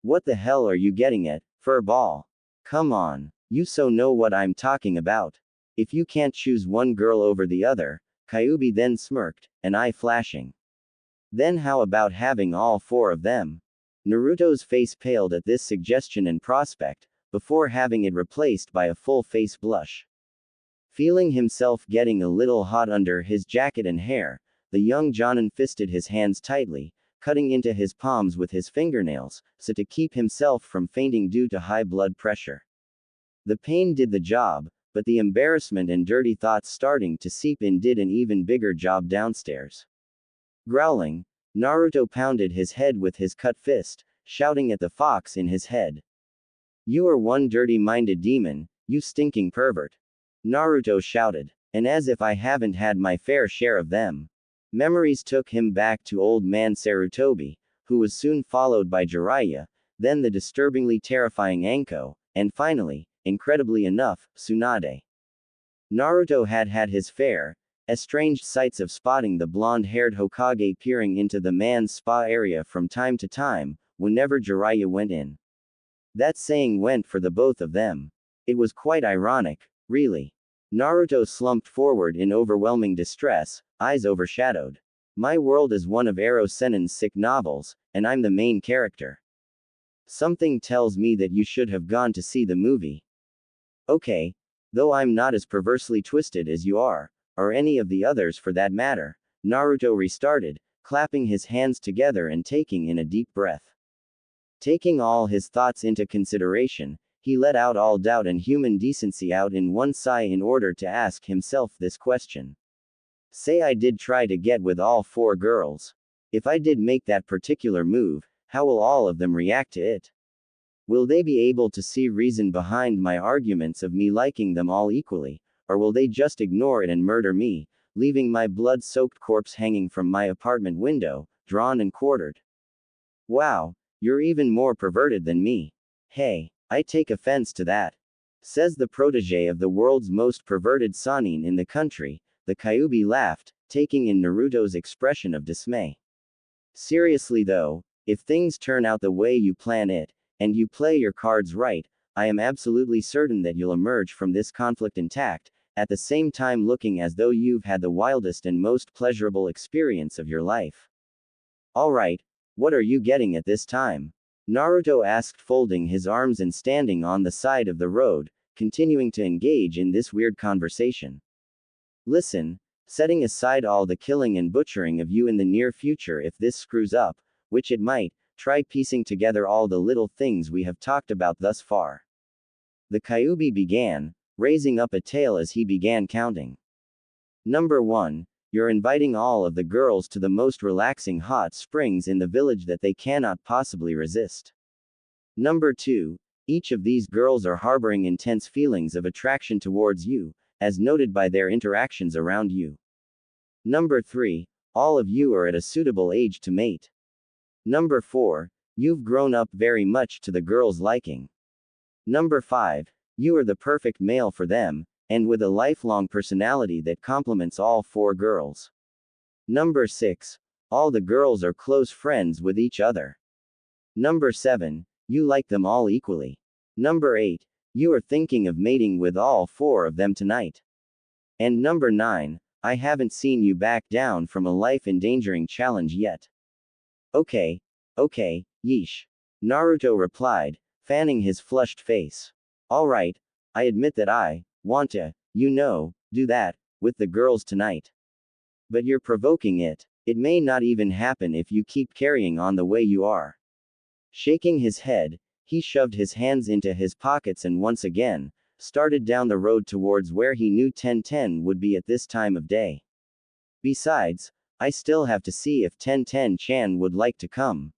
What the hell are you getting at, furball? Come on, you so know what I'm talking about. If you can't choose one girl over the other, Kyuubi then smirked, an eye flashing. Then how about having all four of them? Naruto's face paled at this suggestion and prospect, before having it replaced by a full face blush. Feeling himself getting a little hot under his jacket and hair, the young Jonin fisted his hands tightly, cutting into his palms with his fingernails, so to keep himself from fainting due to high blood pressure. The pain did the job, but the embarrassment and dirty thoughts starting to seep in did an even bigger job downstairs. Growling, Naruto pounded his head with his cut fist, shouting at the fox in his head. You are one dirty-minded demon, you stinking pervert. Naruto shouted. And as if I haven't had my fair share of them. Memories took him back to old man Sarutobi, who was soon followed by Jiraiya, then the disturbingly terrifying Anko, and finally, incredibly enough, Tsunade. Naruto had had his fair, estranged sights of spotting the blonde-haired Hokage peering into the man's spa area from time to time, whenever Jiraiya went in. That saying went for the both of them. It was quite ironic, really. Naruto slumped forward in overwhelming distress, eyes overshadowed. My world is one of Ero Sennin's sick novels, and I'm the main character. Something tells me that you should have gone to see the movie. Okay, though I'm not as perversely twisted as you are, or any of the others for that matter, Naruto restarted, clapping his hands together and taking in a deep breath. Taking all his thoughts into consideration, he let out all doubt and human decency out in one sigh in order to ask himself this question. Say I did try to get with all four girls. If I did make that particular move, how will all of them react to it? Will they be able to see reason behind my arguments of me liking them all equally, or will they just ignore it and murder me, leaving my blood-soaked corpse hanging from my apartment window, drawn and quartered? Wow, you're even more perverted than me. Hey, I take offense to that. Says the protege of the world's most perverted Sannin in the country, the Kyuubi laughed, taking in Naruto's expression of dismay. Seriously though, if things turn out the way you plan it, and you play your cards right, I am absolutely certain that you'll emerge from this conflict intact, at the same time looking as though you've had the wildest and most pleasurable experience of your life. Alright, what are you getting at this time? Naruto asked, folding his arms and standing on the side of the road, continuing to engage in this weird conversation. Listen, setting aside all the killing and butchering of you in the near future, if this screws up, which it might, try piecing together all the little things we have talked about thus far. The Kyuubi began, raising up a tail as he began counting. Number 1. You're inviting all of the girls to the most relaxing hot springs in the village that they cannot possibly resist. Number 2. Each of these girls are harboring intense feelings of attraction towards you, as noted by their interactions around you. Number 3. All of you are at a suitable age to mate. Number 4. You've grown up very much to the girls' liking. Number 5. You are the perfect male for them, and with a lifelong personality that complements all 4 girls. Number 6. All the girls are close friends with each other. Number 7. You like them all equally. Number 8. You are thinking of mating with all 4 of them tonight. And number 9. I haven't seen you back down from a life-endangering challenge yet. Okay, yeesh. Naruto replied, fanning his flushed face. Alright, I admit that I want to, do that, with the girls tonight. But you're provoking it. It may not even happen if you keep carrying on the way you are. Shaking his head, he shoved his hands into his pockets and once again, started down the road towards where he knew 1010 would be at this time of day. Besides, I still have to see if 1010-chan would like to come.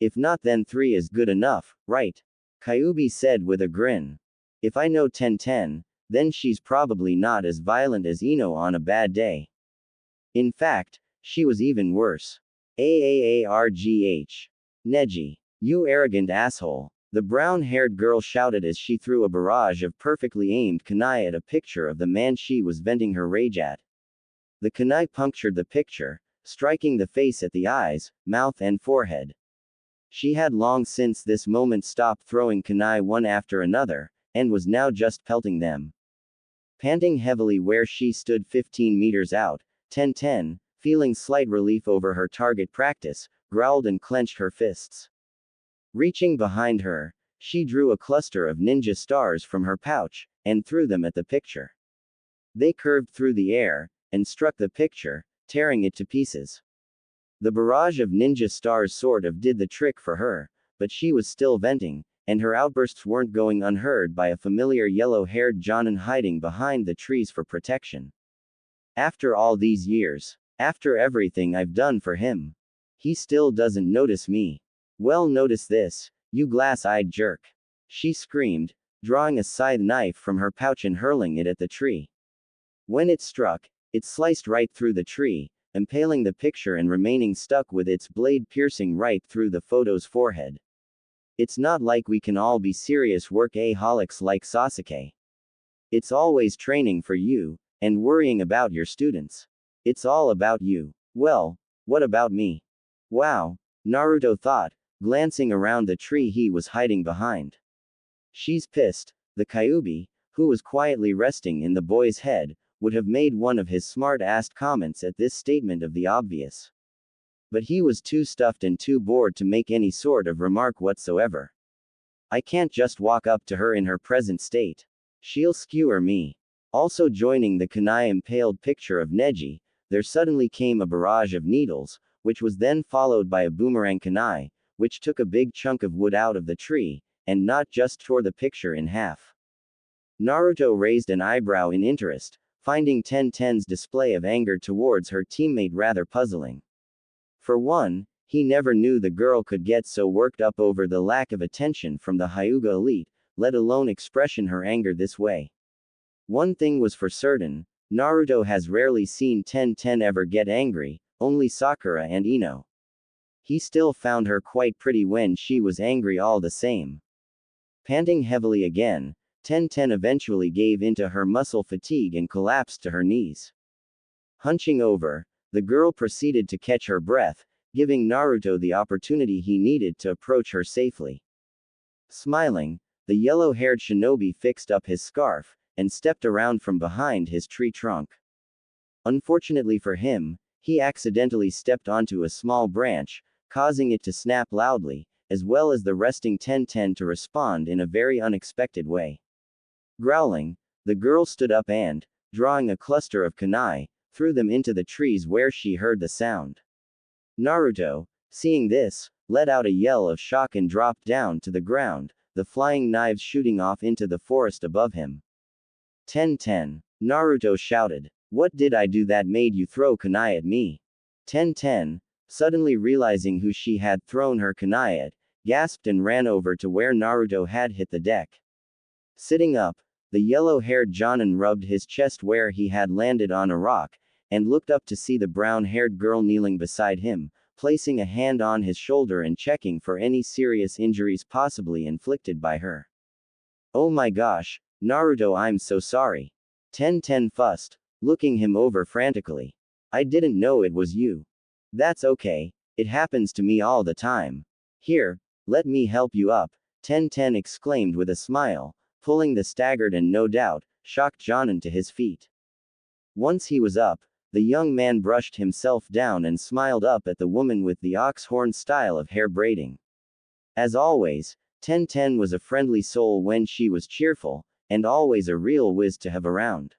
If not, then 3 is good enough, right? Kyuubi said with a grin. If I know 1010, then she's probably not as violent as Ino on a bad day. In fact, she was even worse. Aargh. Neji. You arrogant asshole. The brown-haired girl shouted as she threw a barrage of perfectly aimed kunai at a picture of the man she was venting her rage at. The kunai punctured the picture, striking the face at the eyes, mouth and forehead. She had long since this moment stopped throwing kunai one after another, and was now just pelting them. Panting heavily where she stood 15 meters out, 1010, feeling slight relief over her target practice, growled and clenched her fists. Reaching behind her, she drew a cluster of ninja stars from her pouch, and threw them at the picture. They curved through the air, and struck the picture, tearing it to pieces. The barrage of ninja stars sort of did the trick for her, but she was still venting, and her outbursts weren't going unheard by a familiar yellow-haired Jonin hiding behind the trees for protection. After all these years, after everything I've done for him, he still doesn't notice me. Well, notice this, you glass-eyed jerk. She screamed, drawing a scythe knife from her pouch and hurling it at the tree. When it struck, it sliced right through the tree, impaling the picture and remaining stuck with its blade piercing right through the photo's forehead. It's not like we can all be serious workaholics like Sasuke. It's always training for you, and worrying about your students. It's all about you. Well, what about me? Wow, Naruto thought, glancing around the tree he was hiding behind. She's pissed. The Kyuubi, who was quietly resting in the boy's head, would have made one of his smart-assed comments at this statement of the obvious. But he was too stuffed and too bored to make any sort of remark whatsoever. I can't just walk up to her in her present state. She'll skewer me. Also joining the kunai impaled picture of Neji, there suddenly came a barrage of needles, which was then followed by a boomerang kunai, which took a big chunk of wood out of the tree, and not just tore the picture in half. Naruto raised an eyebrow in interest, finding 1010's display of anger towards her teammate rather puzzling. For one, he never knew the girl could get so worked up over the lack of attention from the Hyuga elite, let alone expression her anger this way. One thing was for certain, Naruto has rarely seen 1010 ever get angry, only Sakura and Ino. He still found her quite pretty when she was angry all the same. Panting heavily again, 1010 eventually gave into her muscle fatigue and collapsed to her knees. Hunching over, the girl proceeded to catch her breath, giving Naruto the opportunity he needed to approach her safely. Smiling, the yellow-haired shinobi fixed up his scarf, and stepped around from behind his tree trunk. Unfortunately for him, he accidentally stepped onto a small branch, causing it to snap loudly, as well as the resting Ten to respond in a very unexpected way. Growling, the girl stood up and, drawing a cluster of kunai, threw them into the trees where she heard the sound. Naruto, seeing this, let out a yell of shock and dropped down to the ground, the flying knives shooting off into the forest above him. Ten, Naruto shouted. What did I do that made you throw kunai at me? Ten, suddenly realizing who she had thrown her kunai at, gasped and ran over to where Naruto had hit the deck. Sitting up, the yellow-haired Jonin rubbed his chest where he had landed on a rock, and looked up to see the brown-haired girl kneeling beside him, placing a hand on his shoulder and checking for any serious injuries possibly inflicted by her. Oh my gosh, Naruto, I'm so sorry. Ten fussed, looking him over frantically. I didn't know it was you. That's okay, it happens to me all the time. Here, let me help you up, Ten exclaimed with a smile, pulling the staggered and no doubt, shocked Jonin to his feet. Once he was up, the young man brushed himself down and smiled up at the woman with the ox horn style of hair braiding. As always, Ten was a friendly soul when she was cheerful, and always a real whiz to have around.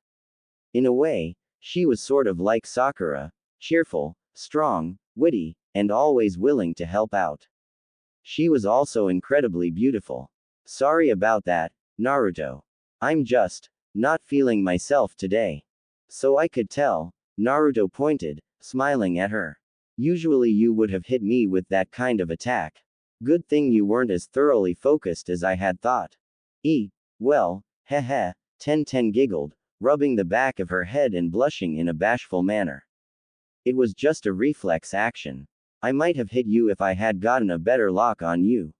In a way, she was sort of like Sakura, cheerful, strong, witty, and always willing to help out. She was also incredibly beautiful. Sorry about that, Naruto. I'm just not feeling myself today. So I could tell, Naruto pointed, smiling at her. Usually you would have hit me with that kind of attack. Good thing you weren't as thoroughly focused as I had thought. Well, heh, Ten giggled, rubbing the back of her head and blushing in a bashful manner. It was just a reflex action. I might have hit you if I had gotten a better lock on you.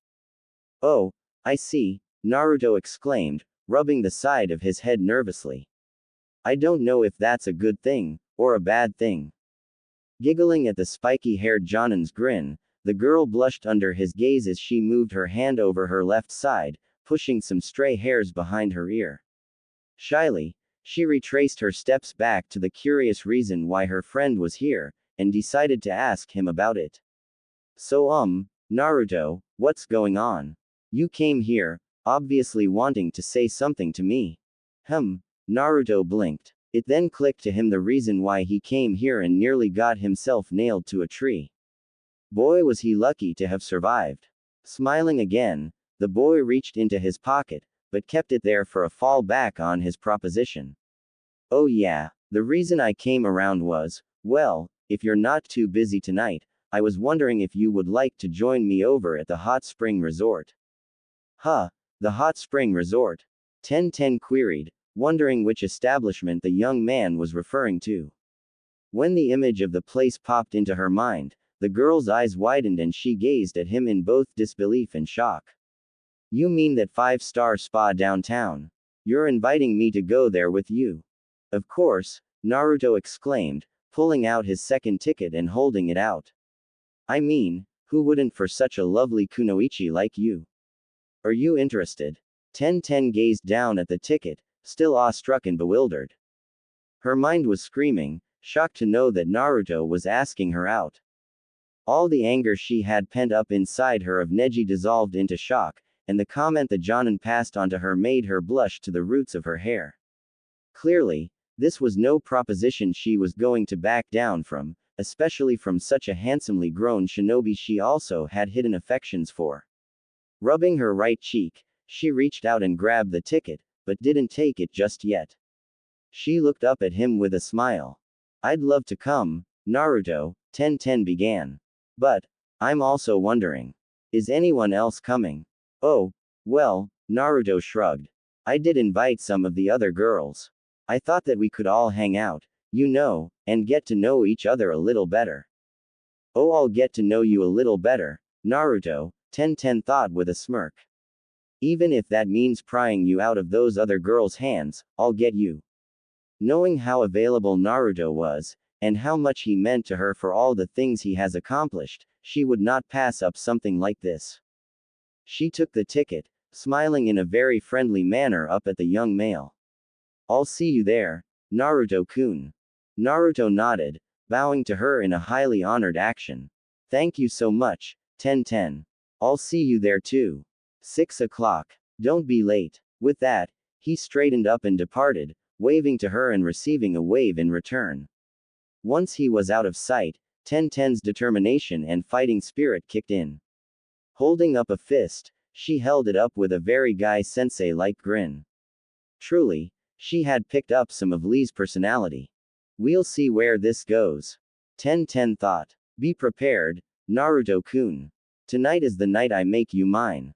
Oh, I see, Naruto exclaimed, rubbing the side of his head nervously. I don't know if that's a good thing, or a bad thing. Giggling at the spiky-haired Jonin's grin, the girl blushed under his gaze as she moved her hand over her left side, pushing some stray hairs behind her ear. Shyly, she retraced her steps back to the curious reason why her friend was here, and decided to ask him about it. So Naruto, what's going on? You came here, obviously wanting to say something to me. Naruto blinked. It then clicked to him the reason why he came here and nearly got himself nailed to a tree. Boy, was he lucky to have survived. Smiling again, the boy reached into his pocket, but kept it there for a fall back on his proposition. Oh yeah, the reason I came around was, well, if you're not too busy tonight, I was wondering if you would like to join me over at the hot spring resort. The hot spring resort? Ten queried, wondering which establishment the young man was referring to. When the image of the place popped into her mind, the girl's eyes widened and she gazed at him in both disbelief and shock. You mean that 5-star spa downtown? You're inviting me to go there with you? Of course, Naruto exclaimed, pulling out his second ticket and holding it out. I mean, who wouldn't for such a lovely kunoichi like you? Are you interested? Ten gazed down at the ticket, still awestruck and bewildered. Her mind was screaming, shocked to know that Naruto was asking her out. All the anger she had pent up inside her of Neji dissolved into shock, and the comment the Jonin passed on to her made her blush to the roots of her hair. Clearly, this was no proposition she was going to back down from, especially from such a handsomely grown shinobi she also had hidden affections for. Rubbing her right cheek, she reached out and grabbed the ticket, but didn't take it just yet. She looked up at him with a smile. I'd love to come, Naruto, Ten began. But, I'm also wondering. Is anyone else coming? Oh, well, Naruto shrugged. I did invite some of the other girls. I thought that we could all hang out, you know, and get to know each other a little better. Oh, I'll get to know you a little better, Naruto, Ten thought with a smirk. Even if that means prying you out of those other girls' hands, I'll get you. Knowing how available Naruto was, and how much he meant to her for all the things he has accomplished, she would not pass up something like this. She took the ticket, smiling in a very friendly manner up at the young male. I'll see you there, Naruto-kun. Naruto nodded, bowing to her in a highly honored action. Thank you so much, 1010. I'll see you there too. 6 o'clock. Don't be late. With that, he straightened up and departed, waving to her and receiving a wave in return. Once he was out of sight, 1010's determination and fighting spirit kicked in. Holding up a fist, she held it up with a very guy-sensei-like grin. Truly, she had picked up some of Lee's personality. We'll see where this goes. 1010 thought. Be prepared, Naruto-kun. Tonight is the night I make you mine.